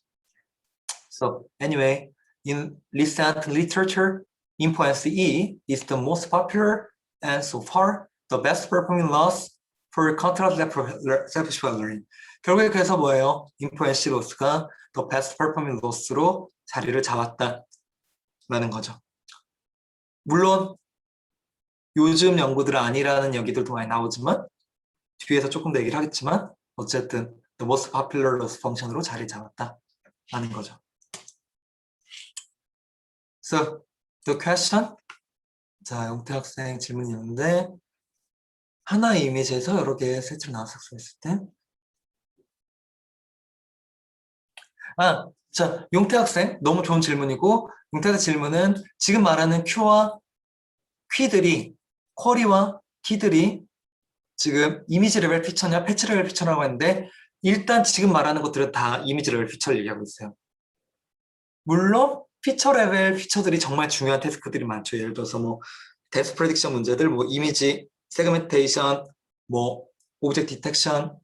So anyway, in recent literature, info NCE is the most popular and so far the best performing loss for contrast 셀프 슈퍼바이즈 러닝. 결국에 그래서 뭐예요? info NC 로스가 the best performing loss로 자리를 잡았다라는 거죠. 물론 요즘 연구들은 아니라는 얘기들도 많이 나오지만 뒤에서 조금 더 얘기를 하겠지만 어쨌든 the most popular loss function으로 자리 잡았다라는 거죠. So, the question. 자, 영태 학생 질문이 있는데 하나의 이미지에서 여러 개의 세트를 나왔을 수 있을 때 자, 용태 학생 너무 좋은 질문이고 용태 학생 질문은 지금 말하는 Q와 Q들이 쿼리와 T들이 지금 이미지 레벨 피처냐 패치 레벨 피처라고 했는데 일단 지금 말하는 것들은 다 이미지 레벨 피처를 얘기하고 있어요. 물론 피처 레벨 피처들이 정말 중요한 태스크들이 많죠. 예를 들어서 뭐 데스 프레딕션 문제들, 뭐 이미지 세그멘테이션, 뭐 오브젝트 디텍션,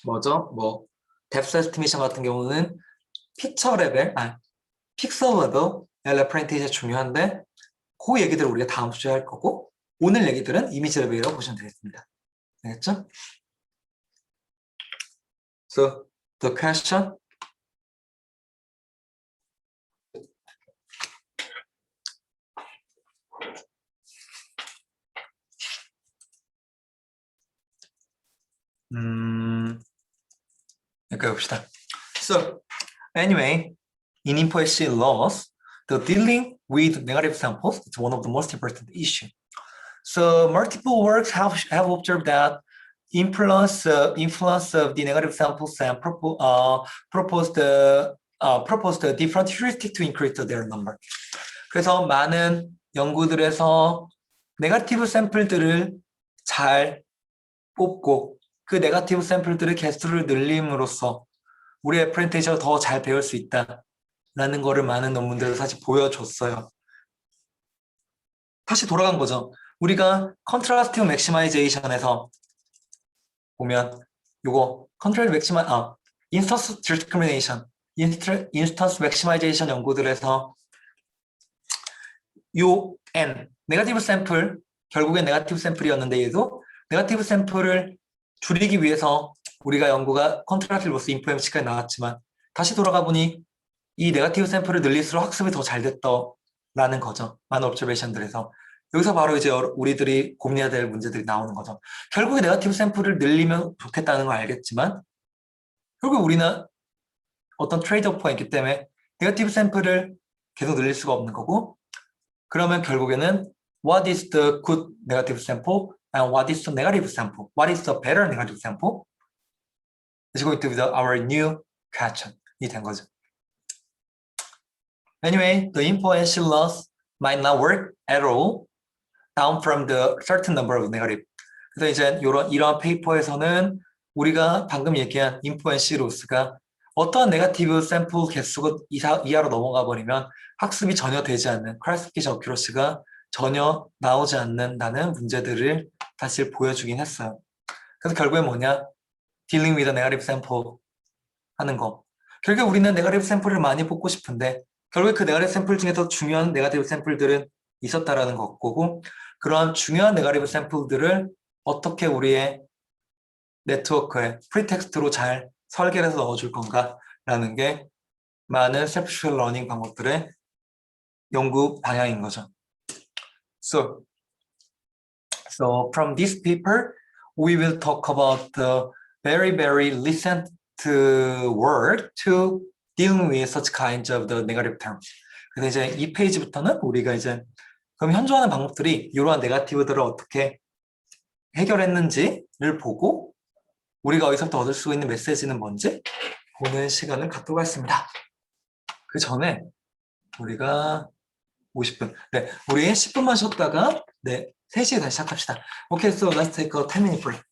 뭐죠? 뭐 뎁스 에스티메이션 같은 경우는 피처 레벨, 픽셀 레벨 레퍼런테이션이 중요한데 그 얘기들을 우리가 다음 주에 할 거고 오늘 얘기들은 이미지 레벨이라고 보시면 되겠습니다. 알겠죠? So, the question. 여기 봅시다. So, anyway, in InfoSC laws, the dealing with negative samples is one of the most important issues. So, multiple works have observed that influence of the negative samples and proposed different heuristic to increase their number. 그래서 많은 연구들에서 네거티브 샘플들을 잘 뽑고 그 네거티브 샘플들의 개수를 늘림으로써 우리 애프렌테이션을 더 잘 배울 수 있다라는 거를 많은 논문들을 사실 보여줬어요. 다시 돌아간 거죠. 우리가 컨트라스티브 맥시마이제이션에서 보면 요거 인스턴스 디스크리미네이션, 인스턴스 맥시마이제이션 연구들에서 요 N, 네거티브 샘플, 결국엔 네거티브 샘플이었는데 얘도 네거티브 샘플을 줄이기 위해서 우리가 연구가 컨트라스트 로스 인포엠치까지 나왔지만 다시 돌아가 보니 이 네거티브 샘플을 늘릴수록 학습이 더 잘 됐다라는 거죠. 많은 옵저베이션들에서. 여기서 바로 이제 우리들이 고민해야 될 문제들이 나오는 거죠. 결국에 네거티브 샘플을 늘리면 좋겠다는 걸 알겠지만 결국 우리는 어떤 트레이드오프가 있기 때문에 네거티브 샘플을 계속 늘릴 수가 없는 거고 그러면 결국에는 what is the good negative sample and what is the negative sample? What is the better negative sample? Is going to be our new question이 된 거죠. Anyway, the influential loss might not work at all down from the certain number of negative. 그래서 이제 이러한 페이퍼에서는 우리가 방금 얘기한 influential loss가 어떠한 네거티브 샘플 개수가 이하로 넘어가 버리면 학습이 전혀 되지 않는 클래시피케이션 어큐러시가 전혀 나오지 않는다는 문제들을 사실 보여주긴 했어요. 그래서 결국에 뭐냐? dealing with a negative sample 하는 거. 결국 우리는 네거티브 샘플을 많이 뽑고 싶은데 결국 그 네거티브 샘플 중에서 중요한 네거티브 샘플들은 있었다라는 거고 그러한 중요한 네거티브 샘플들을 어떻게 우리의 네트워크에 프리텍스트로 잘 설계를 해서 넣어줄 건가라는 게 많은 셀프 러닝 방법들의 연구 방향인 거죠. So from this paper, we will talk about the very, very recent work to dealing with such kinds of the negative terms. 그래서 이제 이 페이지부터는 우리가 이제 그럼 현존하는 방법들이 이러한 네거티브들을 어떻게 해결했는지를 보고 우리가 어디서부터 얻을 수 있는 메시지는 뭔지 보는 시간을 갖도록 하겠습니다. 그 전에 우리가 50분. 네, 우리 10분만 쉬었다가 3시에 다시 시작합시다. Okay, so let's take a 10-minute break.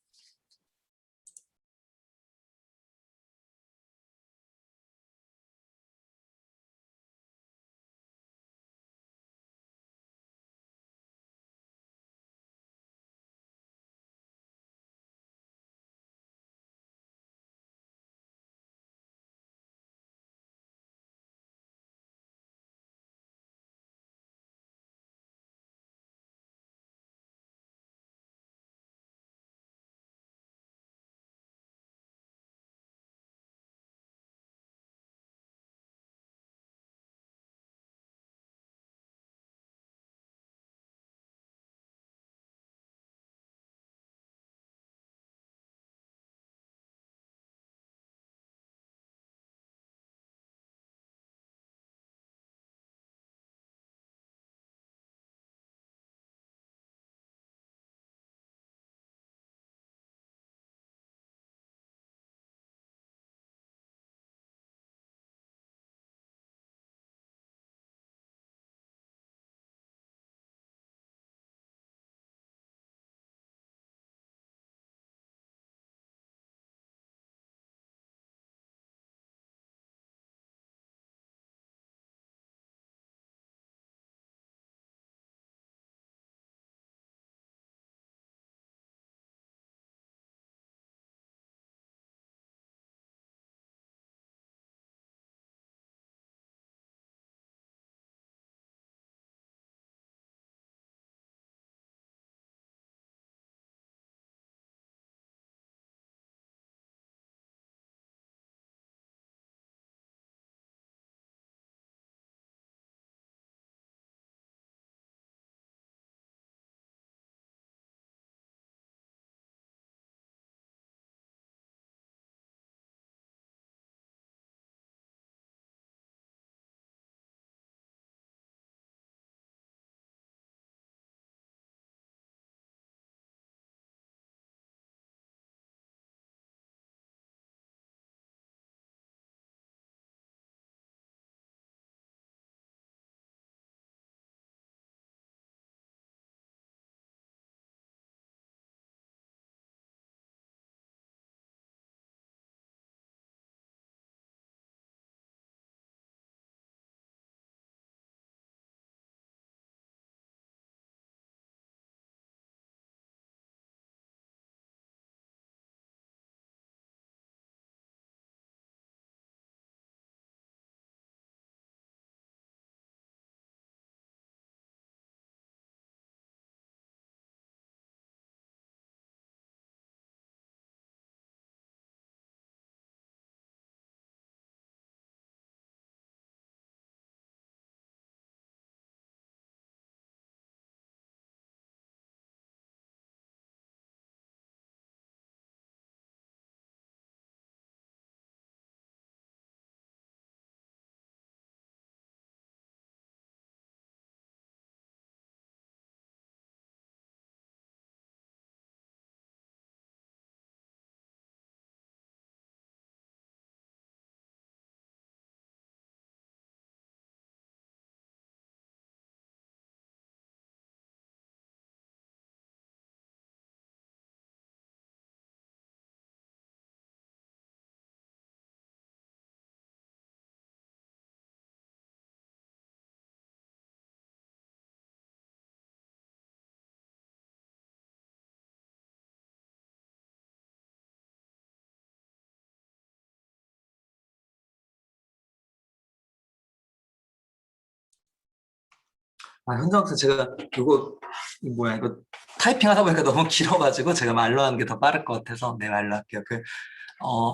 현정 학생 제가 이거 타이핑하다 보니까 너무 길어가지고 제가 말로 하는 게 더 빠를 것 같아서 네, 말로 할게요.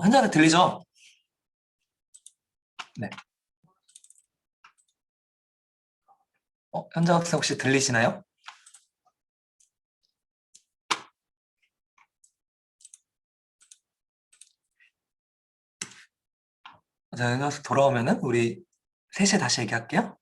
현정 학생 들리죠? 네. 현정 학생 혹시 들리시나요? 자, 현정 학생 돌아오면은 우리 셋이 다시 얘기할게요.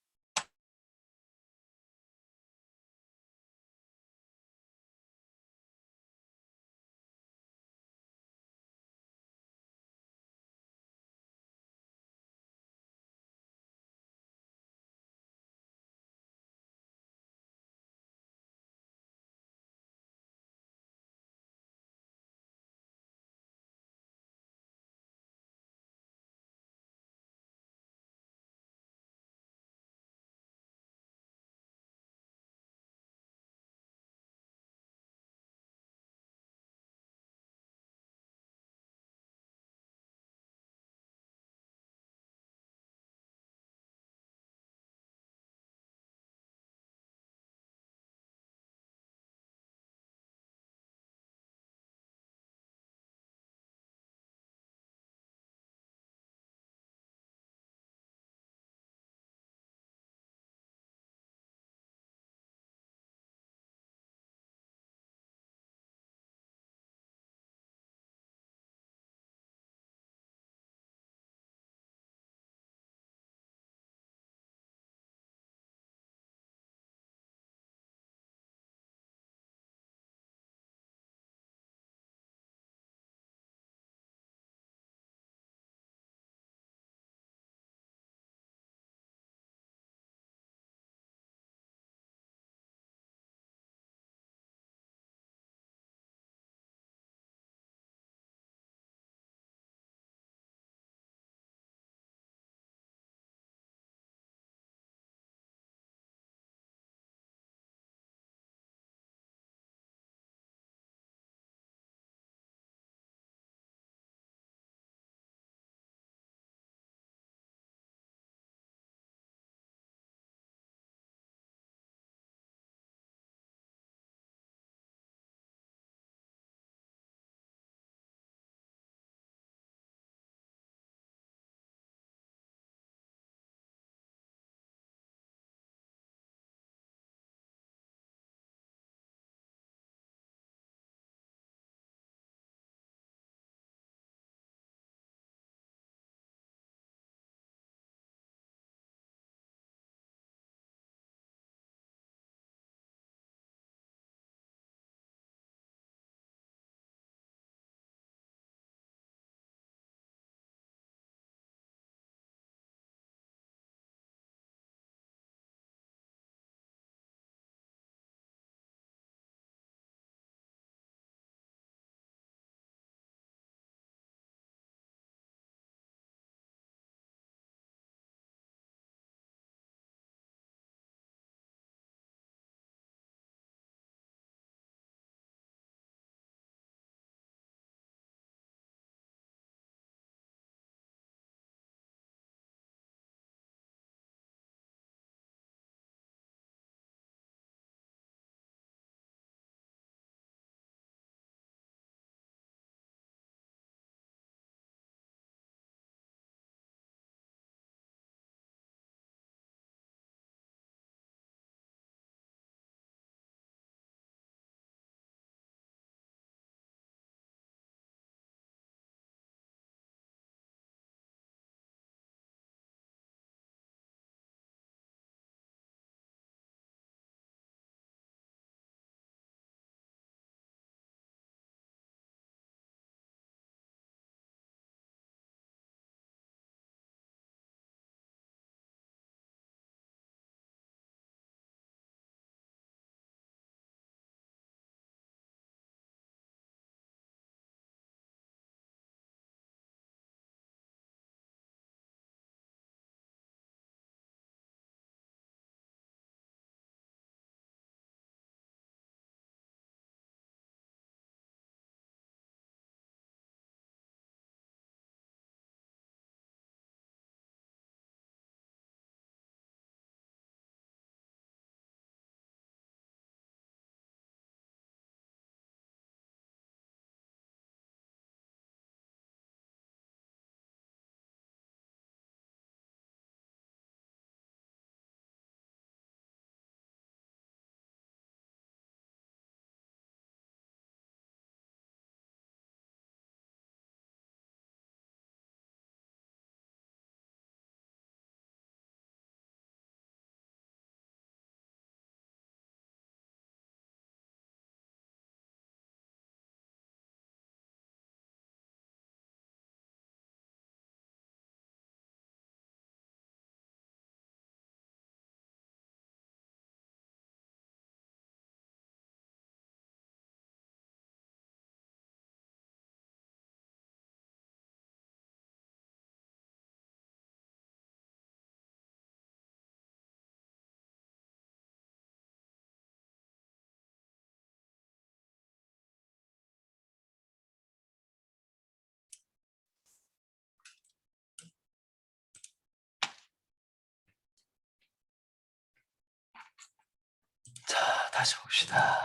다시 봅시다.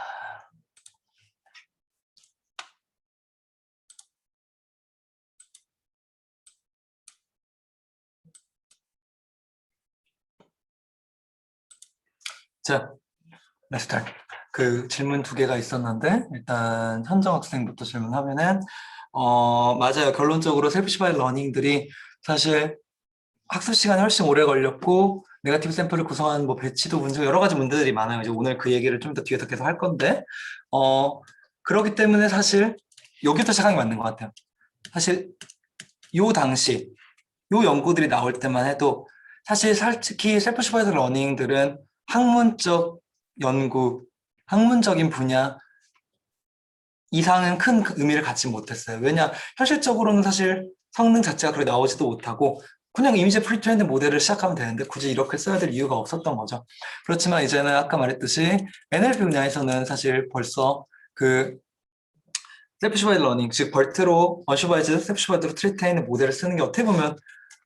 자, let's start. 그 질문 두 개가 있었는데 일단 현정 학생부터 질문하면은 맞아요. 결론적으로 셀프 슈퍼바이즈 러닝들이 사실 학습 시간이 훨씬 오래 걸렸고 네거티브 샘플을 구성하는 뭐 배치도 문제 여러 가지 문제들이 많아요. 이제 오늘 그 얘기를 좀 더 뒤에서 계속 할 건데 그렇기 때문에 사실 여기부터 시작하는 게 맞는 것 같아요. 사실 요 당시 요 연구들이 나올 때만 해도 사실 솔직히 셀프 슈퍼바이즈 러닝들은 학문적 연구, 학문적인 분야 이상은 큰 의미를 갖지 못했어요. 왜냐 현실적으로는 사실 성능 자체가 그렇게 나오지도 못하고 그냥 이미지 프리트레인드 모델을 시작하면 되는데 굳이 이렇게 써야 될 이유가 없었던 거죠. 그렇지만 이제는 아까 말했듯이 NLP 분야에서는 사실 벌써 그 셀프 슈퍼바이즈 러닝, 즉 벌트로 언슈퍼바이즈, 셀프 슈퍼바이즈로 트레이트하는 모델을 쓰는 게 어떻게 보면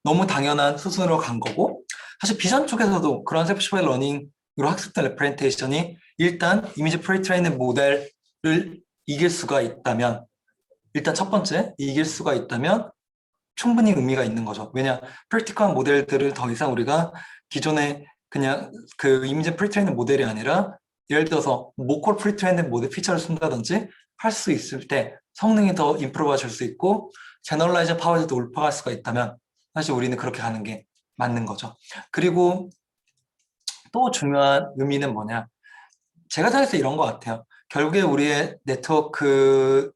너무 당연한 수순으로 간 거고 사실 비전 쪽에서도 그런 셀프 슈퍼바이즈 러닝으로 학습된 레프렌테이션이 일단 이미지 프리트레인드 모델을 이길 수가 있다면 일단 첫 번째 이길 수가 있다면 충분히 의미가 있는 거죠. 왜냐 프랙티컬한 모델들을 더 이상 우리가 기존에 그냥 그 이미지 프리트레인드 모델이 아니라 예를 들어서 모컬 프리트레인드 모델 피처를 쓴다든지 할 수 있을 때 성능이 더 임프로브가 될 수 있고 제너럴라이저 파워에서도 올라갈 수가 있다면 사실 우리는 그렇게 가는 게 맞는 거죠. 그리고 또 중요한 의미는 뭐냐 제가 생각해서 이런 것 같아요. 결국에 우리의 네트워크의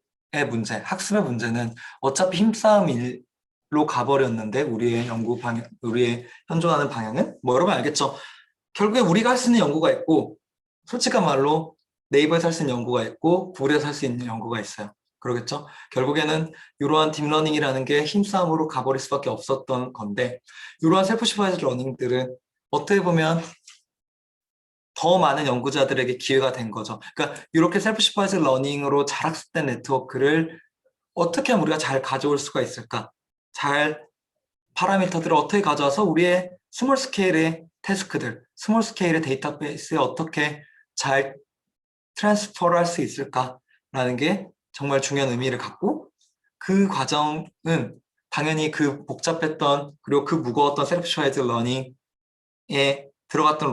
문제, 학습의 문제는 어차피 힘싸움으로 가버렸는데 우리의 연구 방향, 우리의 현존하는 방향은 뭐 여러분 알겠죠? 결국에 우리가 할 수 있는 연구가 있고 솔직한 말로 네이버에서 할 수 있는 연구가 있고 구글에서 할 수 있는 연구가 있어요. 그러겠죠? 결국에는 이러한 딥러닝이라는 게 힘싸움으로 가버릴 수밖에 없었던 건데 이러한 셀프 슈퍼바이즈 러닝들은 어떻게 보면 더 많은 연구자들에게 기회가 된 거죠. 그러니까 이렇게 셀프 슈퍼바이즈 러닝으로 잘 학습된 네트워크를 어떻게 하면 우리가 잘 가져올 수가 있을까? 잘 파라미터들을 어떻게 가져와서 우리의 스몰 스케일의 태스크들, 스몰 스케일의 데이터베이스에 어떻게 잘 트랜스퍼를 할 수 있을까라는 게 정말 중요한 의미를 갖고 그 과정은 당연히 그 복잡했던 그리고 그 무거웠던 셀프 슈퍼바이즈 러닝에 들어갔던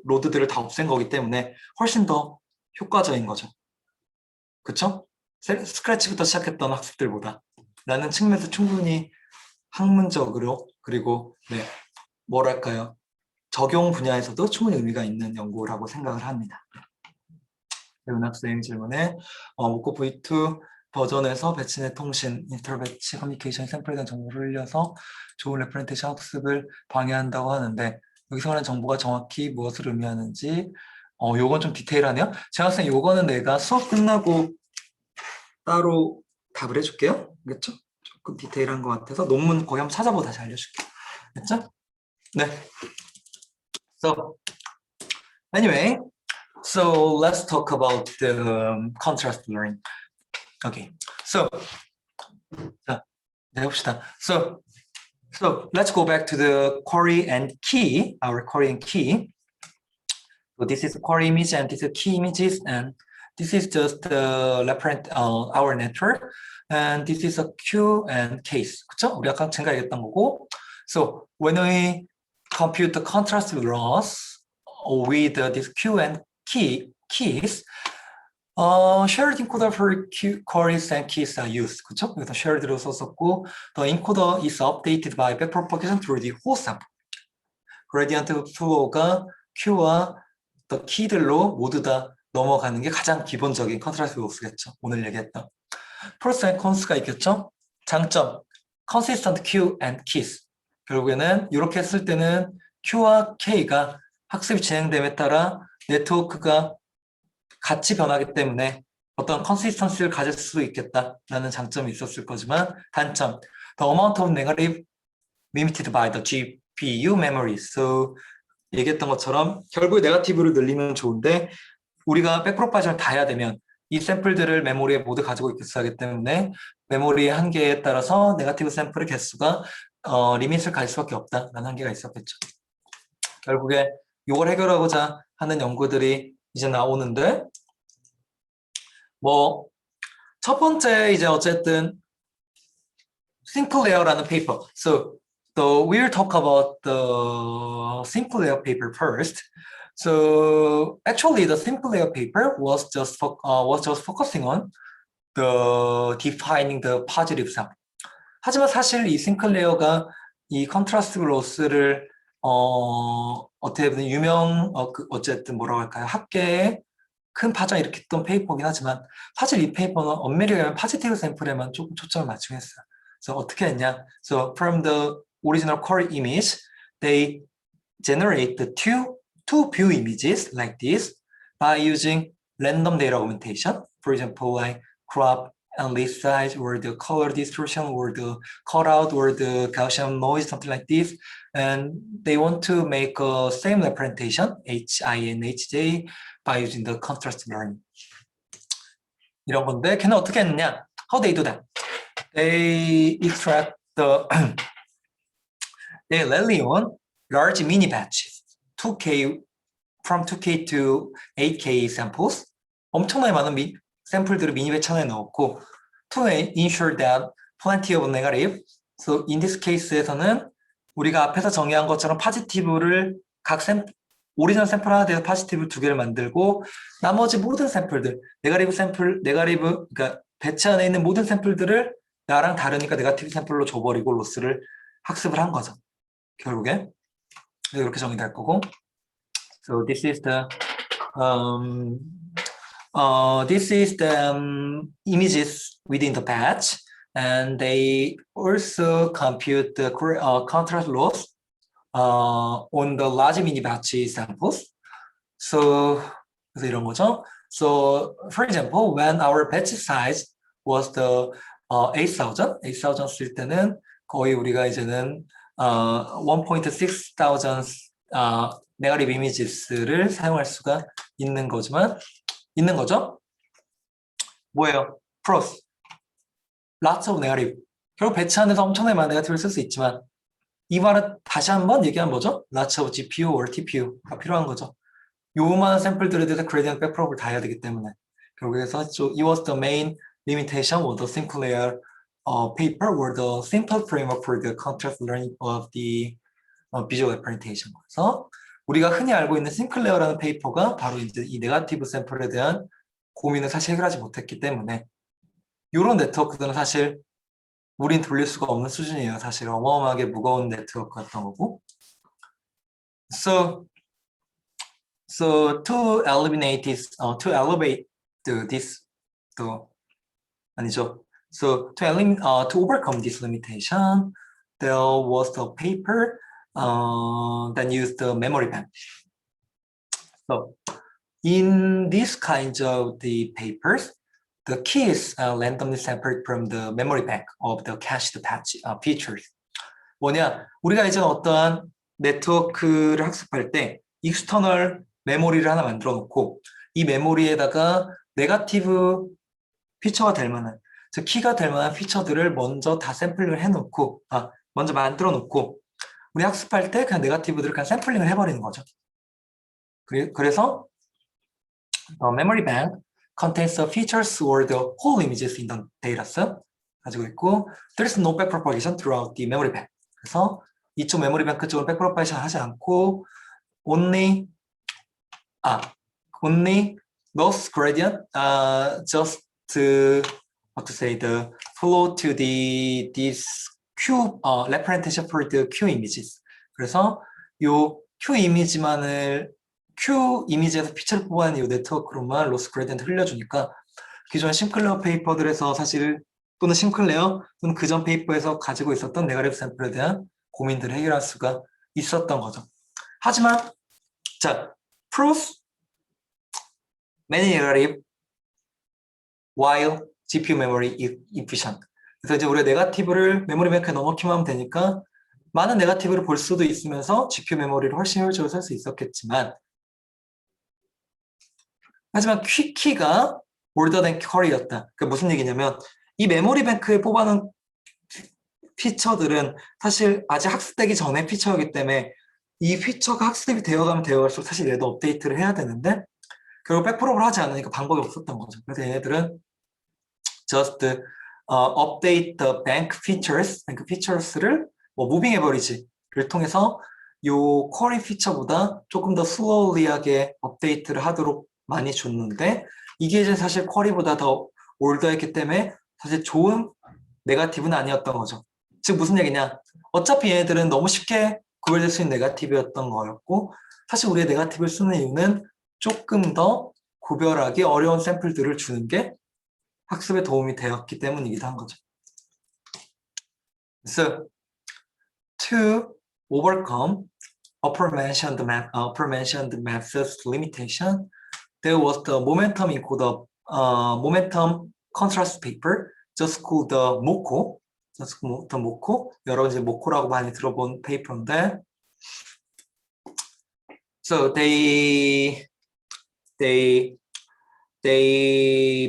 로드들을 다 없앤 거기 때문에 훨씬 더 효과적인 거죠. 그쵸? 스크래치부터 시작했던 학습들보다 라는 측면에서 충분히 학문적으로 그리고 뭐랄까요 적용 분야에서도 충분히 의미가 있는 연구라고 생각을 합니다. 배운 학생 질문에 모코 V2 버전에서 배치 내 통신, 인터널 배치, 커뮤니케이션, 샘플에 대한 정보를 흘려서 좋은 레프렌테이션 학습을 방해한다고 하는데 여기서 말하는 정보가 정확히 무엇을 의미하는지 요건 좀 디테일하네요. 제가 봤을 때 요거는 내가 수업 끝나고 따로 답을 해줄게요. 알겠죠? 조금 디테일한 것 같아서 논문 거기 한번 찾아보고 다시 알려줄게요. 됐죠? 네. So anyway, so let's talk about the contrast learning. Okay. So 자, 해봅시다. So let's go back to the query and key, our query and key. So this is query image and this is key images and this is just the our network and this is a queue and case. 그쵸? 우리 아까 잠깐 얘기했던 거고. So when we compute the contrast loss with this queue and keys, shared encoder for queries and keys are used. 그쵸? 그래서 shared로 썼었고, the encoder is updated by backpropagation through the whole sample. gradient flow가 queue와 the key들로 모두 다 넘어가는 게 가장 기본적인 컨트라스트 로스겠죠. 오늘 얘기했던. 프로스 앤 콘스가 있겠죠. 장점, consistent queue and keys. 결국에는 이렇게 했을 때는 Q와 K가 학습이 진행됨에 따라 네트워크가 같이 변하기 때문에 어떤 컨시스턴시를 가질 수 있겠다라는 장점이 있었을 거지만 단점, the amount of negative limited by the GPU memory. So 얘기했던 것처럼 결국에 네거티브를 늘리면 좋은데 우리가 백프로파이저를 다 해야 되면 이 샘플들을 메모리에 모두 가지고 있어야 하기 때문에 메모리의 한계에 따라서 네거티브 샘플의 개수가 리밋을 가질 수밖에 없다라는 한계가 있었겠죠. 결국에 이걸 해결하고자 하는 연구들이 이제 나오는데 뭐 첫 번째 이제 어쨌든 Sinclair라는 paper. So we'll talk about the Sinclair paper first. So actually, the Sinclair paper was just focusing on the defining the positive sum. 하지만 사실 이 싱클레어가 이 컨트라스트 로스를 어떻게 보면 어쨌든 뭐라고 할까요? 학계에 큰 파장을 일으켰던 페이퍼긴 하지만 사실 이 페이퍼는 엄밀히 말하면 포지티브 샘플에만 조금 초점을 맞추고 했어요. 그래서 어떻게 했냐? So from the original core image, they generate the two view images like this by using random data augmentation. For example, like crop and list size, or the color distortion, or the cutout, or the Gaussian noise, something like this. And they want to make a same representation, HINHJ, by using the contrast learning. 이런 건데, 걔는 어떻게 했느냐? How they do that? They extract the they rely on large mini batches, 2K from 2K to 8K samples. 엄청나게 많은 샘플들을 미니 배치 안에 넣었고, to ensure that plenty of negative. So in this case에서는 우리가 앞에서 정의한 것처럼 포지티브를 오리지널 샘플 하나 대해서 포지티브 두 개를 만들고 나머지 모든 샘플들, 그러니까 배치 안에 있는 모든 샘플들을 나랑 다르니까 네거티브 샘플로 줘버리고 로스를 학습을 한 거죠. 결국에 이렇게 정의될 거고. So this is the images within the batch, and they also compute the contrast loss on the large mini batch samples. So 그래서 이런 거죠. So for example, when our batch size was the 8,000 쓸 때는 거의 우리가 이제는 1.6,000 negative images를 사용할 수가 있는 거죠. 뭐예요? Pros. Lots of negative. 결국 배치 안에서 엄청나게 많은 네거티브를 쓸 수 있지만 이 말은 다시 한번 얘기한 뭐죠? Lots of GPU or TPU가 필요한 거죠. 요만한 샘플들에 대해서 gradient backprop을 다 해야 되기 때문에 결국에서 it was the main limitation of the Sinclair paper or the simple framework for the contrast learning of the visual representation. 그래서 우리가 흔히 알고 있는 싱클레어라는 페이퍼가 바로 이제 이 네거티브 샘플에 대한 고민을 사실 해결하지 못했기 때문에 이런 네트워크들은 사실 우린 돌릴 수가 없는 수준이에요. 사실 어마어마하게 무거운 네트워크였던 거고. So to elevate this, 아니죠. So to overcome this limitation, there was a paper that used the memory bank. So in these kinds of the papers, the key is randomly separate from the memory bank of the cached features. 뭐냐? 우리가 이제 어떠한 네트워크를 학습할 때 익스터널 메모리를 하나 만들어 놓고 이 메모리에다가 네거티브 피처가 될 만한, 즉 키가 될 만한 피처들을 먼저 다 샘플링을 해놓고, 먼저 만들어 놓고 우리 학습할 때 그냥 네거티브들을 그냥 샘플링을 해버리는 거죠. 그래서 memory bank contains the features or the whole images in the dataset 가지고 있고, there is no backpropagation throughout the memory bank. 그래서 이쪽 메모리 뱅크 쪽은 backpropagation 하지 않고 only loss gradient just what to say, the flow to this Q representation for the Q images. 그래서 요 Q 이미지에서 피처를 뽑아낸 이 네트워크로만 로스 그레디언트 흘려주니까 기존 싱클레어 페이퍼들에서 사실 또는 싱클레어 또는 그전 페이퍼에서 가지고 있었던 네거티브 샘플에 대한 고민들을 해결할 수가 있었던 거죠. 하지만 자, proves many negative while GPU memory is efficient. 그래서 이제 우리가 네거티브를 메모리 뱅크에 넣어놓기만 하면 되니까 많은 네거티브를 볼 수도 있으면서 GPU 메모리를 훨씬 효율적으로 쓸 수 있었겠지만, 하지만 퀵키가 older than curry였다. 그게 무슨 얘기냐면 이 메모리 뱅크에 뽑아놓은 피처들은 사실 아직 학습되기 전에 피처이기 때문에 이 피처가 학습이 되어가면 되어갈수록 사실 얘도 업데이트를 해야 되는데 결국 백프롭을 하지 않으니까 방법이 없었던 거죠. 그래서 얘네들은 just update the bank features를 뭐 무빙 에버리지를 통해서 요 쿼리 피처보다 조금 더 슬로우리하게 업데이트를 하도록 많이 줬는데 이게 이제 사실 쿼리보다 더 올드했기 때문에 사실 좋은 네거티브는 아니었던 거죠. 즉 무슨 얘기냐? 어차피 얘네들은 너무 쉽게 구별될 수 있는 네거티브였던 거였고 사실 우리의 네거티브를 쓰는 이유는 조금 더 구별하기 어려운 샘플들을 주는 게 학습에 도움이 되었기 때문이기도 한 거죠. So, to overcome aforementioned methods limitation, there was the momentum encoder, momentum contrast paper, just called the MOCO. 여러분 이제 모코라고 많이 들어본 페이퍼인데, so they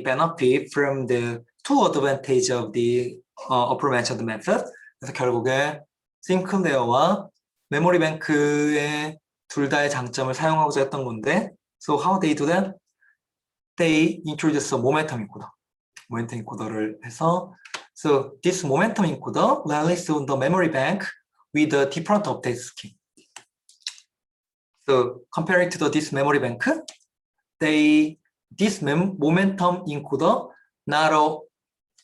benefit from the two advantage of the aforementioned method. 그래서 결국에 싱클레어와 메모리 뱅크의 둘 다의 장점을 사용하고자 했던 건데, so how they do that? They introduce a momentum encoder. momentum encoder를 해서, so this momentum encoder relies on the memory bank with a different update scheme. So comparing to this memory bank, this momentum encoder not a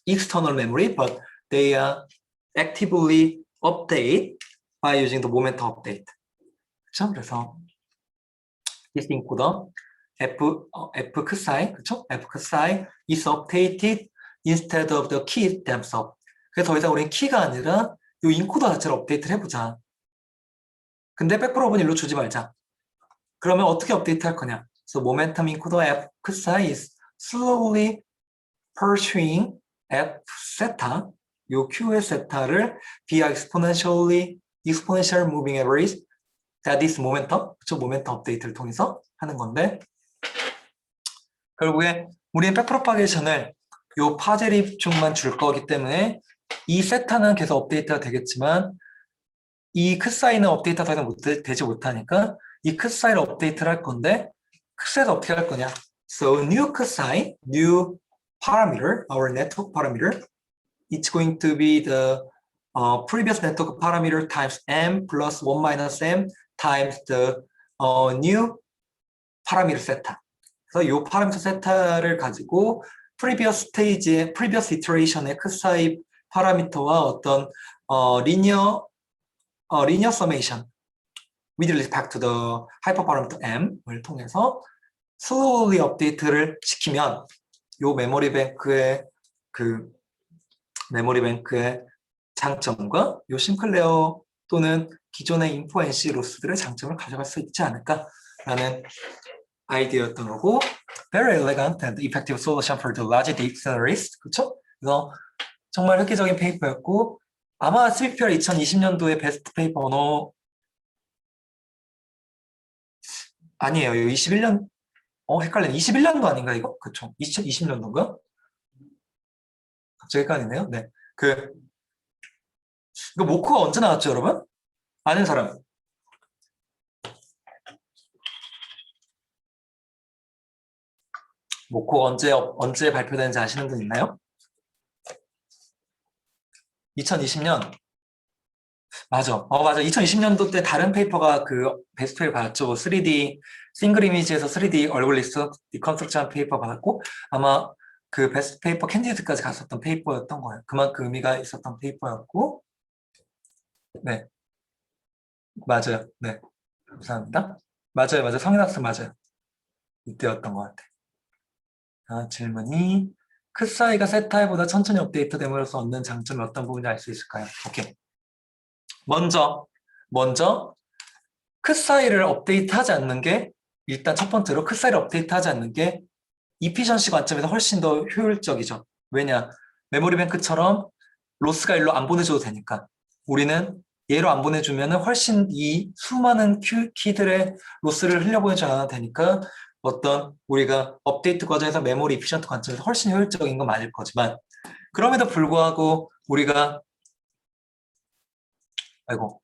external memory, but they are actively update by using the momentum update. 그렇죠? 그래서 this encoder F 크사이, 그렇죠? F 크사이 is updated instead of the key themselves. 그래서 더 이상 우리는 키가 아니라 이 인코더 자체를 업데이트를 해보자. 근데 백프롭은 일로 주지 말자. 그러면 어떻게 업데이트 할 거냐? So momentum encoder F ksai is slowly pursuing F theta, 요 Q의 theta를 via exponential moving average, that is momentum, 그쵸? momentum 업데이트를 통해서 하는 건데, 결국에 우리는 백프로파게이션을 요 파제립중만 줄 거기 때문에 이 세타는 계속 업데이트가 되겠지만 이 크사이는 업데이트가 더 이상 되지 못하니까 이 크사이를 업데이트를 할 건데 크사이를 어떻게 할 거냐? So new 크사이, new parameter, our network parameter, it's going to be the previous network parameter times m plus 1 minus m times the new parameter theta. 그래서 이 파라미터 세타를 가지고 previous iteration의 크사이 파라미터와 어떤 linear summation with respect to the hyperparameter m을 통해서 slowly 업데이트를 시키면 이 메모리 뱅크의 장점과 이 싱클레어 또는 기존의 인포 NC 로스들의 장점을 가져갈 수 있지 않을까라는 아이디어였던 거고, very elegant and effective solution for the large dictionaries, 그렇죠? 그래서 정말 획기적인 페이퍼였고 아마 CBPR 2020년도의 베스트 페이퍼 언어 아니에요. 21년 헷갈리네. 21년도 아닌가 이거? 그쵸? 2020년도인가? 갑자기 헷갈리네요. 네, 이거 모코가 언제 나왔죠, 여러분? 아는 사람? 모코가 언제 발표되는지 아시는 분 있나요? 2020년. 맞아. 맞아. 2020년도 때 다른 페이퍼가 베스트 페이퍼 받았죠. 3D 싱글 이미지에서 3D 얼굴 리스트 리컨스트럭션 페이퍼 받았고 아마 그 베스트 페이퍼 캔디데이트까지 갔었던 페이퍼였던 거예요. 그만큼 의미가 있었던 페이퍼였고, 네, 맞아요. 네, 감사합니다. 맞아요. 성인학습 맞아요. 이때였던 것 같아요. 질문이 크사이가 세타이보다 천천히 업데이트 됨으로써 얻는 장점이 어떤 부분인지 알 수 있을까요? 오케이. 먼저 크사이를 업데이트하지 않는 게 일단 첫 번째로 크사이를 업데이트하지 않는 게 이피션시 관점에서 훨씬 더 효율적이죠. 왜냐? 메모리 뱅크처럼 로스가 일로 안 보내줘도 되니까 우리는 얘로 안 보내주면 훨씬 이 수많은 키들의 로스를 흘려보내지 않아도 되니까 어떤 우리가 업데이트 과정에서 메모리 이피션트 관점에서 훨씬 효율적인 건 맞을 거지만 그럼에도 불구하고 우리가 그럼에도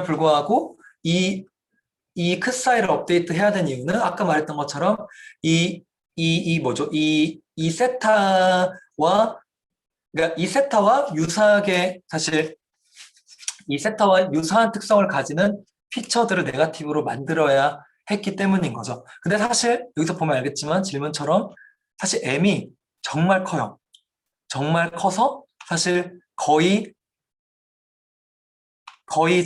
불구하고 이 이 컷사이를 업데이트 해야 되는 이유는 아까 말했던 것처럼 이 세타와 그러니까 이 세타와 유사하게 사실 이 세타와 유사한 특성을 가지는 피처들을 네거티브로 만들어야 했기 때문인 거죠. 근데 사실 여기서 보면 알겠지만 질문처럼 사실 M이 정말 커요. 정말 커서 사실 거의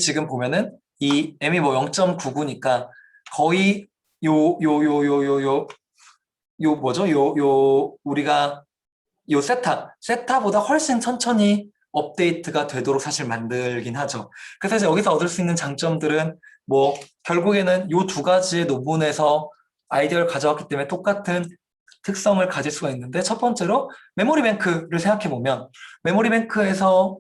지금 보면은 이 M이 뭐 0.99니까 거의 우리가 요 세타보다 훨씬 천천히 업데이트가 되도록 사실 만들긴 하죠. 그래서 이제 여기서 얻을 수 있는 장점들은 뭐 결국에는 요 두 가지의 논문에서 아이디어를 가져왔기 때문에 똑같은 특성을 가질 수가 있는데 첫 번째로 메모리 뱅크를 생각해 보면 메모리 뱅크에서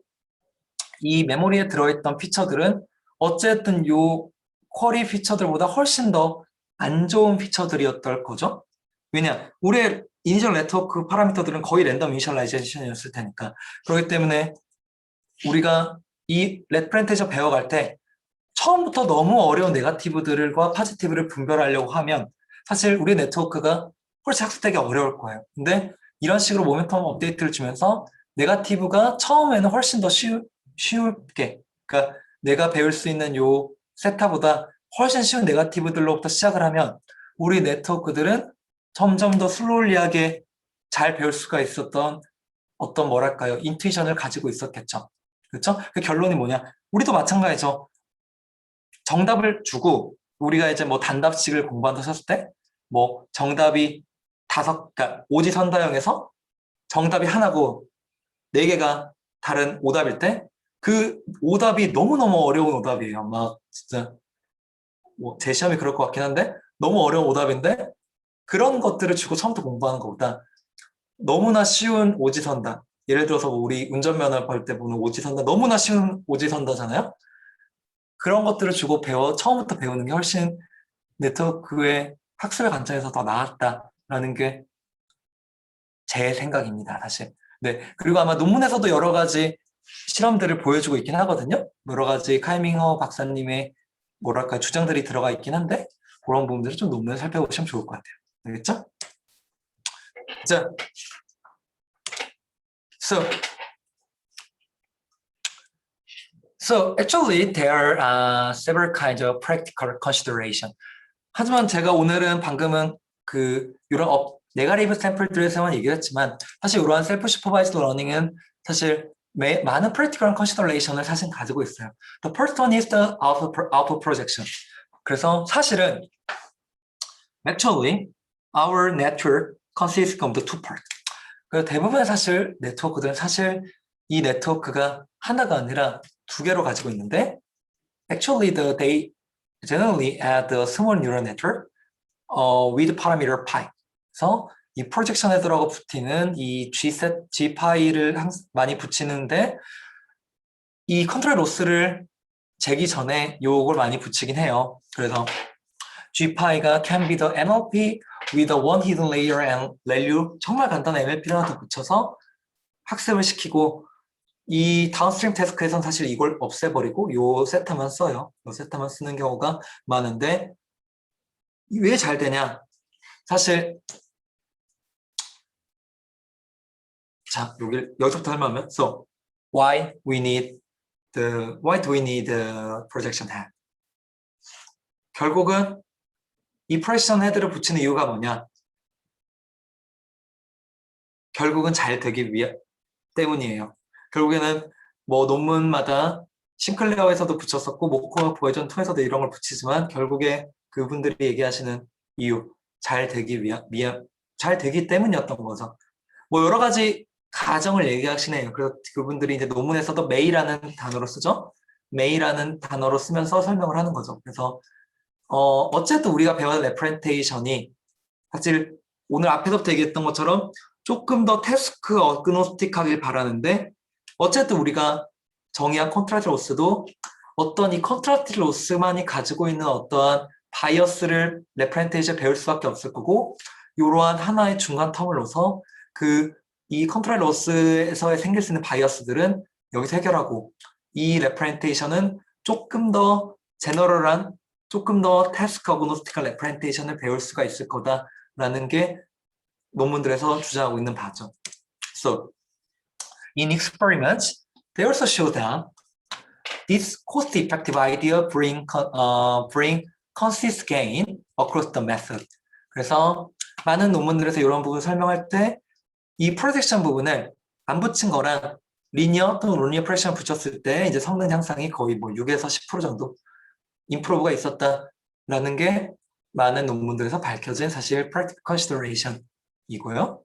이 메모리에 들어있던 피처들은 어쨌든 요 쿼리 피처들보다 훨씬 더 안 좋은 피처들이었던 거죠. 왜냐? 우리의 이니셜 네트워크 파라미터들은 거의 랜덤 이니셜라이제이션이었을 테니까. 그렇기 때문에 우리가 이 레프렌테이션 배워갈 때 처음부터 너무 어려운 네거티브들과 파지티브를 분별하려고 하면 사실 우리 네트워크가 훨씬 학습되기 어려울 거예요. 근데 이런 식으로 모멘텀 업데이트를 주면서 네거티브가 처음에는 훨씬 더 쉽게 그러니까 내가 배울 수 있는 요 세타보다 훨씬 쉬운 네거티브들로부터 시작을 하면 우리 네트워크들은 점점 더 슬로울리하게 잘 배울 수가 있었던 어떤 뭐랄까요 인투이션을 가지고 있었겠죠. 그렇죠? 그 결론이 뭐냐? 우리도 마찬가지죠. 정답을 주고 우리가 이제 뭐 단답식을 공부한다 하셨을 때 뭐 정답이 그러니까 오지선다형에서 정답이 하나고 네 개가 다른 오답일 때 그 오답이 너무너무 어려운 오답이에요. 막 진짜 뭐 제 시험이 그럴 것 같긴 한데 너무 어려운 오답인데 그런 것들을 주고 처음부터 공부하는 것보다 너무나 쉬운 오지선다. 예를 들어서 우리 운전면허 볼 때 보는 오지선다 너무나 쉬운 오지선다잖아요. 그런 것들을 주고 처음부터 배우는 게 훨씬 네트워크의 학습의 관점에서 더 나았다라는 게 제 생각입니다, 사실. 네. 그리고 아마 논문에서도 여러 가지 실험들을 보여주고 있긴 하거든요. 여러 가지 카이밍허 박사님의 뭐랄까 주장들이 들어가 있긴 한데 그런 부분들을 좀 논문을 살펴보시면 좋을 것 같아요. 알겠죠? 자, so actually there are several kinds of practical consideration. 하지만 제가 오늘은 방금은 이런 네거티브 샘플들에서만 얘기를 했지만 사실 이러한 셀프 슈퍼바이즈드 러닝은 사실 많은 practical consideration을 사실 가지고 있어요. The first one is the output projection. 그래서 사실은 actually our network consists of the two parts. 대부분의 사실 네트워크들은 사실 이 네트워크가 하나가 아니라 두 개로 가지고 있는데 actually they generally add a small neural network with parameter pi. 그래서 이 프로젝션 헤더라고 붙이는 이 G파이를 많이 붙이는데 이 컨트롤 로스를 재기 전에 요걸 많이 붙이긴 해요. 그래서 G파이가 can be the NLP with a one hidden layer and value 정말 간단한 MLP를 하나 더 붙여서 학습을 시키고 이 다운스트림 태스크에서는 사실 이걸 없애버리고 요 세타만 써요. 요 세타만 쓰는 경우가 많은데 왜 잘 되냐? 사실 자 여기서부터 설명하면 so why do we need the projection head? 결국은 이 프로젝션 헤드를 붙이는 이유가 뭐냐? 결국은 잘 되기 때문이에요. 결국에는 뭐 논문마다 싱클레어에서도 붙였었고 모코와 버전 2에서도 이런 걸 붙이지만 결국에 그분들이 얘기하시는 이유 잘 되기 때문이었던 거죠. 뭐 여러 가지 가정을 얘기하시네요. 그래서 그분들이 이제 논문에서도 may라는 단어로 쓰죠. may라는 단어로 쓰면서 설명을 하는 거죠. 그래서 어쨌든 우리가 배운 레프렌테이션이 사실 오늘 앞에서부터 얘기했던 것처럼 조금 더 태스크 어그노스틱하길 바라는데 어쨌든 우리가 정의한 컨트라스트 로스도 어떤 이 컨트라스트 로스만이 가지고 있는 어떠한 바이어스를 레프렌테이션 배울 수밖에 없을 거고 이러한 하나의 중간 텀을 넣어서 이 컨트롤 로스에서 생길 수 있는 바이어스들은 여기서 해결하고 이 레프렌테이션은 조금 더 제너럴한 조금 더 task agnostic representation을 배울 수가 있을 거다라는 게 논문들에서 주장하고 있는 바죠. So, in experiments, they also show that this cost-effective idea bring consist gain across the method. 그래서 많은 논문들에서 이런 부분 설명할 때 이 프로젝션 부분을 안 붙인 거랑 리니어 또는 논리어 프레션 붙였을 때 이제 성능 향상이 거의 뭐 6에서 10% 정도 임프로브가 있었다라는 게 많은 논문들에서 밝혀진 사실 practical consideration이고요.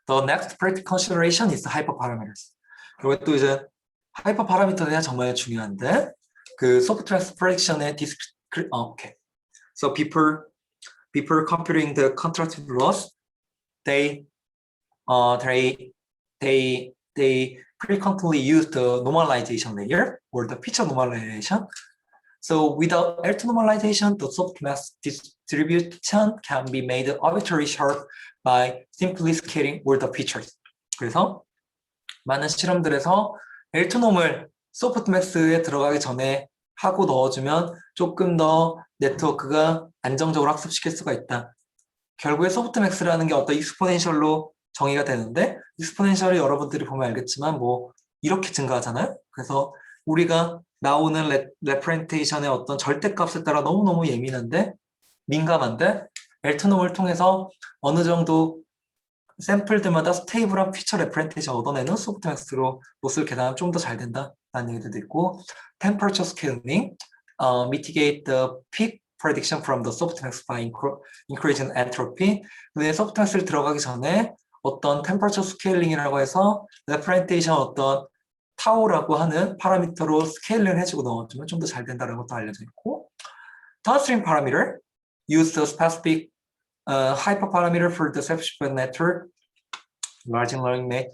The next practical consideration is hyperparameters. 그리고 또 이제 하이퍼파라미터가 정말 중요한데 그 소프트웨어 프로젝션의 okay. So before computing the contractive loss, they frequently use the normalization layer or the feature normalization. So without L2 normalization, the softmax distribution can be made arbitrarily sharp by simply scaling all the features. 그래서 많은 실험들에서 L2놈을 소프트맥스에 들어가기 전에 하고 넣어주면 조금 더 네트워크가 안정적으로 학습시킬 수가 있다. 결국에 소프트맥스라는 게 어떤 익스포넨셜로 정의가 되는데 익스포넨셜이 여러분들이 보면 알겠지만 뭐 이렇게 증가하잖아요. 그래서 우리가 나오는 레프렌테이션의 어떤 절대값에 따라 너무너무 예민한데 민감한데 L2놈을 통해서 어느 정도 샘플들마다 스테이블한 피처 레프렌테이션 얻어내는 소프트맥스로 로스를 계산하면 좀 더 잘 된다라는 얘기도 있고 temperature scaling, mitigate the peak prediction from the softmax by increasing entropy. 근데 소프트맥스를 들어가기 전에 어떤 temperature scaling이라고 해서 레프렌테이션 어떤 타오라고 하는 파라미터로 스케일링을 해주고 넣어주면 좀 더 잘 된다는 것도 알려져 있고 downstream parameter, use the specific hyperparameter for the self-spread network, margin learning,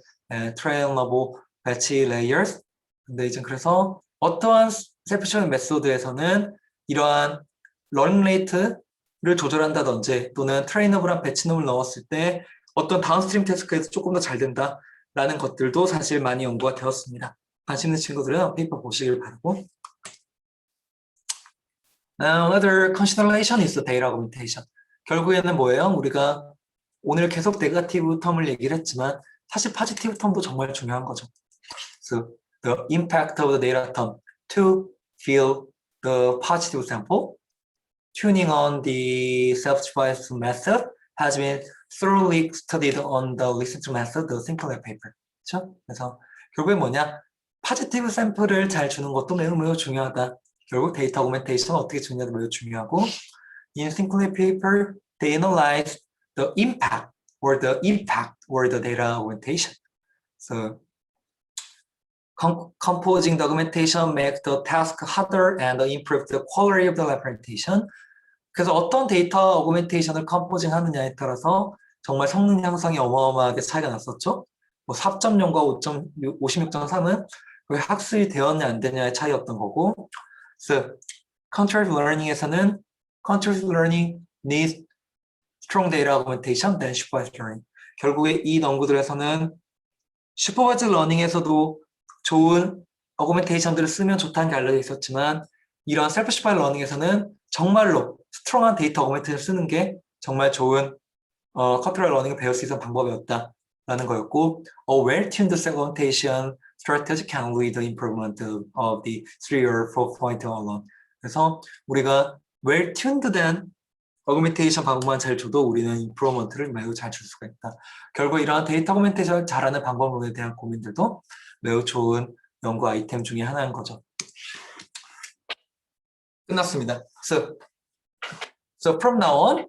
trainable batch layers. 근데 이제 그래서 어떠한 self-spread 메소드에서는 이러한 러닝 레이트를 조절한다든지 또는 트레이너블한 배치놈을 넣었을 때 어떤 다운스트림 태스크에서 조금 더 잘 된다라는 것들도 사실 많이 연구가 되었습니다. 관심 있는 친구들은 페이퍼 보시길 바라고. Another consideration is the data augmentation. 결국에는 뭐예요? 우리가 오늘 계속 네거티브 텀을 얘기를 했지만 사실 포지티브 텀도 정말 중요한 거죠. So the impact of the data term to fill the positive sample, tuning on the self-choice method has been thoroughly studied on the listening method, the Sinclair paper. 그렇죠? 그래서 결국에 뭐냐? 포지티브 샘플을 잘 주는 것도 매우 중요하다. 결국 데이터 오그멘테이션 어떻게 주느냐도 매우 중요하고 in Sinclair paper, they analyze the impact or the data augmentation. So composing the augmentation makes the task harder and improve the quality of the representation. 그래서 어떤 데이터 어그멘테이션을 컴포징 하느냐에 따라서 정말 성능 향상이 어마어마하게 차이가 났었죠. 뭐 4.0과 56.3은 학습이 되었냐 안 되냐의 차이였던 거고. 그래서 controlled learning에서는 controlled learning needs strong data augmentation than supervised learning. 결국에 이 연구들에서는 슈퍼바이즈 러닝에서도 좋은 어그멘테이션들을 쓰면 좋다는 게 알려져 있었지만 이런 셀프 슈퍼바이즈 러닝에서는 정말로 스트롱한 데이터 어그멘테이션을 쓰는 게 정말 좋은 컨트롤 러닝을 배울 수 있는 방법이었다라는 거였고 A well-tuned segmentation strategy can lead to improvement of the 3 or 4 point alone. 그래서 우리가 well-tuned 된 어그멘테이션 방법만 잘 줘도 우리는 임프로먼트를 매우 잘 줄 수가 있다. 결국 이러한 데이터 어그멘테이션을 잘하는 방법론에 대한 고민들도 매우 좋은 연구 아이템 중에 하나인 거죠. 끝났습니다. So from now on,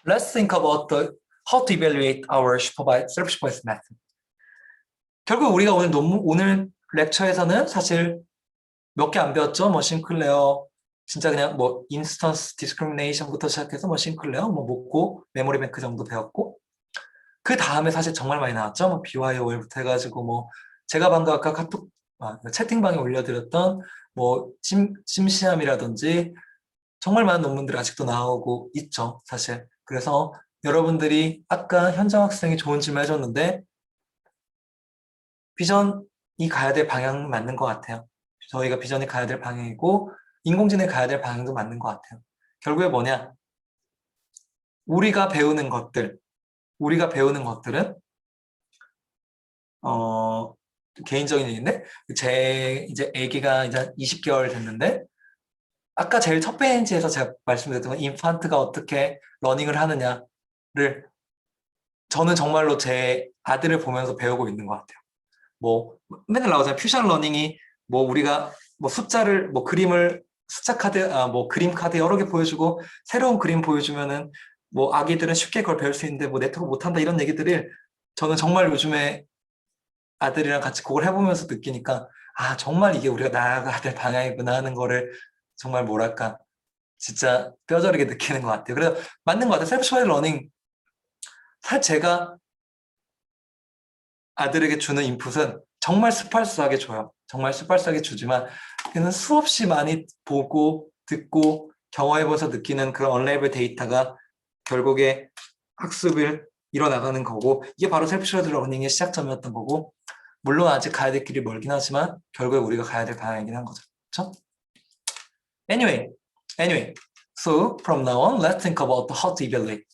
let's think about how to evaluate our self-supervised method. 결국 우리가 오늘 렉처에서는 사실 몇 개 안 배웠죠. 뭐 싱클레어, 진짜 그냥 뭐 인스턴스 디스크리미네이션부터 시작해서 뭐 싱클레어, 뭐 목고, 메모리 뱅크 정도 배웠고 그 다음에 사실 정말 많이 나왔죠. 뭐 BYOL부터 해가지고 뭐 제가 방금 아까 카톡 채팅방에 올려드렸던 뭐 심시함이라든지 정말 많은 논문들이 아직도 나오고 있죠, 사실. 그래서 여러분들이 아까 현장 학생이 좋은 질문 해줬는데 비전이 가야 될 방향이 맞는 것 같아요. 저희가 비전이 가야 될 방향이고 인공지능이 가야 될 방향도 맞는 것 같아요. 결국에 뭐냐? 우리가 배우는 것들은 개인적인 얘기인데 제 이제 아기가 이제 20개월 됐는데 아까 제일 첫 페이지에서 제가 말씀드렸던 건 인판트가 어떻게 러닝을 하느냐를 저는 정말로 제 아들을 보면서 배우고 있는 것 같아요. 뭐 맨날 나오잖아요. 퓨전 러닝이 뭐 우리가 뭐 숫자를 뭐 그림을 숫자 카드 뭐 그림 카드 여러 개 보여주고 새로운 그림 보여주면은 뭐 아기들은 쉽게 그걸 배울 수 있는데 뭐 네트워크 못한다 이런 얘기들을 저는 정말 요즘에 아들이랑 같이 그걸 해보면서 느끼니까 아 정말 이게 우리가 나아가야 될 방향이구나 하는 거를 정말 뭐랄까 진짜 뼈저리게 느끼는 것 같아요. 그래서 맞는 것 같아요. 셀프 슈퍼바이즈 러닝 사실 제가 아들에게 주는 인풋은 정말 스팔스하게 줘요. 정말 스팔스하게 주지만 그는 수없이 많이 보고 듣고 경험해봐서 느끼는 그런 언레이블 데이터가 결국에 학습을 이뤄나가는 거고 이게 바로 셀프 슈퍼바이즈 러닝의 시작점이었던 거고 물론 아직 가야 될 길이 멀긴 하지만 결국에 우리가 가야 될 방향이긴 한 거죠. 그렇죠? Anyway, so from now on, let's think about how to evaluate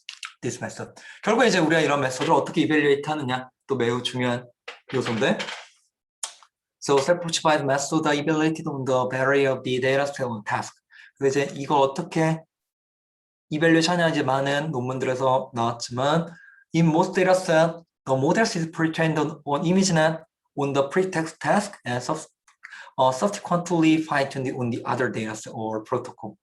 this method. 결국에 이제 우리가 이런 메소드를 어떻게 evaluate 하느냐 또 매우 중요한 요소인데 So self-supervised method are evaluated on the variety of the data set on task. 그래서 이제 이걸 어떻게 evaluate 하냐 이제 많은 논문들에서 나왔지만 in most data set, the model is pre-trained on ImageNet on the pre-text task and subsequently fine-tuned on the other data set or protocol.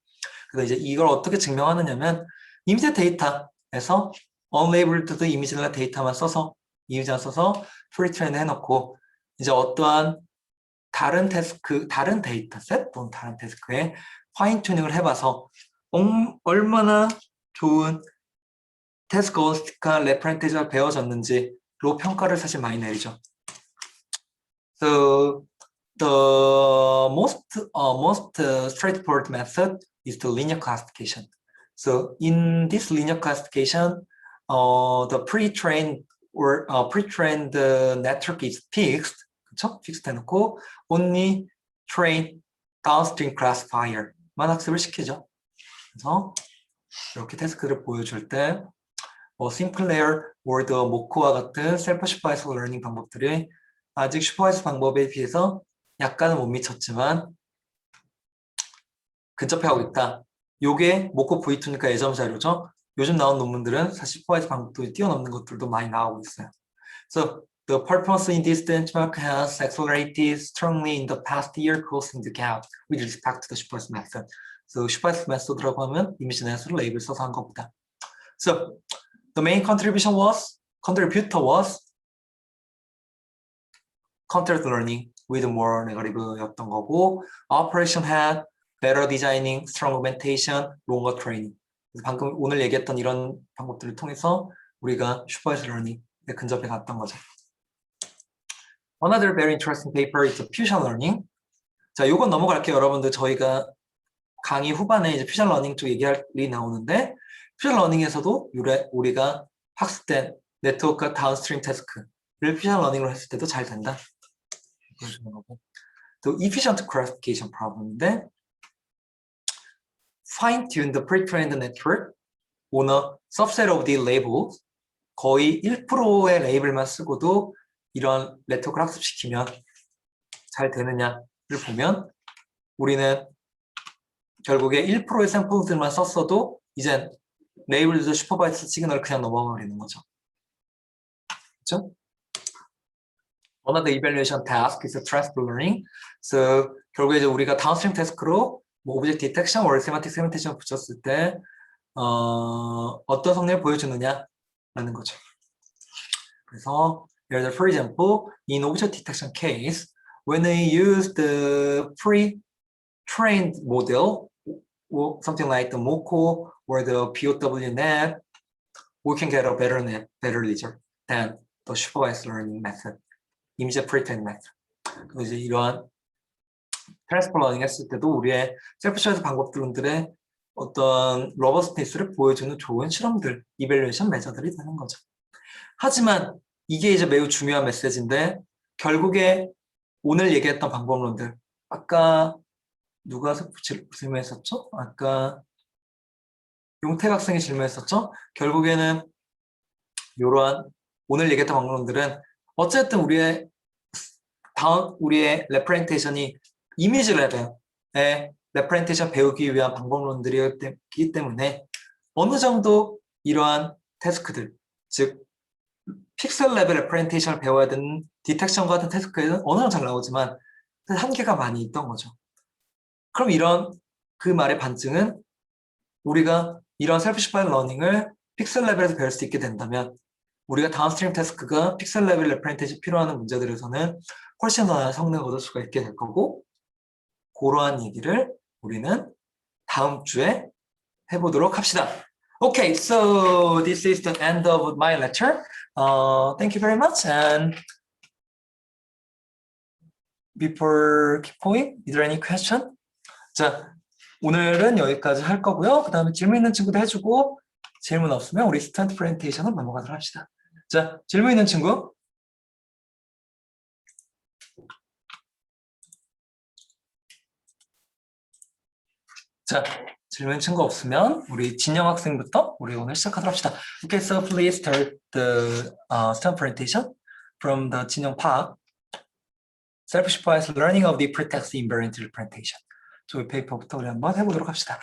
그래서 이제 이걸 어떻게 증명하느냐면 이미지 데이터에서 unlabeled 이미지나 데이터만 써서 이미지만 써서 프리트레인 해놓고 이제 어떠한 다른 데이터셋 또는 다른 태스크에 파인 튜닝을 해봐서 얼마나 좋은 태스크가 레퍼런티지가 배워졌는지로 평가를 사실 많이 내리죠. So the most straightforward method is the linear classification. So in this linear classification, the pre-trained network is fixed, 그렇죠? fixed 해놓고 only train downstream classifier만 학습을 시키죠. 그래서 이렇게 태스크를 보여줄 때 심플레어, 월드, 모코와 같은 셀프 슈퍼바이즈 러닝 방법들이 아직 슈퍼바이즈 방법에 비해서 약간은 못 미쳤지만 근접해가고 있다. 요게 모코 V2니까 예전 자료죠. 요즘 나온 논문들은 사실 슈퍼바이즈 방법도 뛰어넘는 것들도 많이 나오고 있어요. So the performance in this benchmark has accelerated strongly in the past year, closing the gap with respect to the supervised method. So supervised method라고 하면 이미지넷으로 레이블 써서 한 것보다. So the main contributor was content learning with more negative였던 거고, operation had better designing, strong augmentation, longer training. 방금 오늘 얘기했던 이런 방법들을 통해서 우리가 supervised learning에 근접해 갔던 거죠. Another very interesting paper is fusion learning. 자, 요건 넘어갈게요, 여러분들. 저희가 강의 후반에 이제 퓨전 러닝 쪽 얘기할 일이 나오는데 퓨전 러닝에서도 우리가 학습된 네트워크와 다운스트림 태스크를 퓨전 러닝으로 했을 때도 잘 된다. 보여주는 거고. 또 efficient classification problem인데 fine-tune the pre-trained network on a subset of the labels. 거의 1%의 레이블만 쓰고도 이런 네트워크를 학습시키면 잘 되느냐를 보면 우리는 결국에 1%의 샘플들만 썼어도 이제 레이블드 슈퍼바이스 시그널을 그냥 넘어가버리는 거죠. 그렇죠? Another evaluation task is transfer learning. So 결국에 이제 우리가 다운스트림 태스크로 뭐 오브젝트 디텍션, or 세만틱 세그멘테이션 붙였을 때 어떤 성능을 보여주느냐라는 거죠. 그래서 예를 들어, for example, in object detection case, when we use the pre-trained model, or something like the MOCO or the POWnet, we can get a better result than the supervised learning method, image pre-trained method. 그리고 이제 이러한 트랜스퍼 러닝 했을 때도 우리의 셀프-슈퍼바이즈 방법들의 어떤 로버스티스를 보여주는 좋은 실험들, 이밸루에이션 메저들이 되는 거죠. 하지만 이게 이제 매우 중요한 메시지인데 결국에 오늘 얘기했던 방법론들, 아까 누가 질문했었죠? 아까 용택 학생이 질문했었죠? 결국에는 이러한 오늘 얘기했던 방법론들은 어쨌든 우리의 레프렌테이션이 이미지 레벨의 레프렌테이션 배우기 위한 방법론들이기 때문에 어느 정도 이러한 태스크들, 즉 픽셀 레벨 레프렌테이션을 배워야 되는 디텍션 같은 태스크에는 어느 정도 잘 나오지만 한계가 많이 있던 거죠. 그럼 이런 그 말의 반증은 우리가 이런 셀프 슈퍼바이즈 러닝을 픽셀 레벨에서 배울 수 있게 된다면 우리가 다운스트림 태스크가 픽셀 레벨 레프렌테이션 필요한 문제들에서는 훨씬 더 나은 성능을 얻을 수가 있게 될 거고, 그러한 얘기를 우리는 다음 주에 해보도록 합시다. Okay, so this is the end of my lecture. Thank you very much. And before keep going, is there any question? 자, 오늘은 여기까지 할 거고요. 그 다음에 질문 있는 친구도 해주고, 질문 없으면 우리 스턴트 프레젠테이션으로 넘어가도록 합시다. 자, 질문 있는 친구. 자, 질문 친구 없으면 우리 진영 학생부터 우리 오늘 시작하도록 합시다. Okay, so please start the STEM presentation from the 진영 Park. Self-supervised learning of the pretext invariant representation. 저희 페이퍼부터 우리 한번 해보도록 합시다.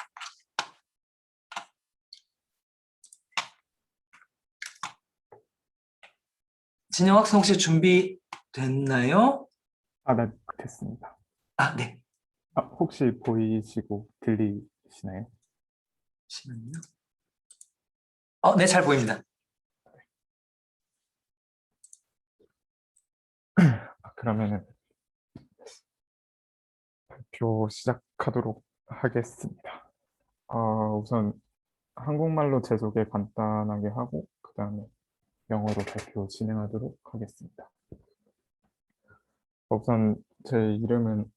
진영 학생 혹시 준비됐나요? 네, 됐습니다. 네. 혹시 보이시고 들리시나요? 잠시만요. 네, 잘 보입니다. 그러면은 발표 시작하도록 하겠습니다. 우선 한국말로 제 소개 간단하게 하고 그 다음에 영어로 발표 진행하도록 하겠습니다. 우선 제 이름은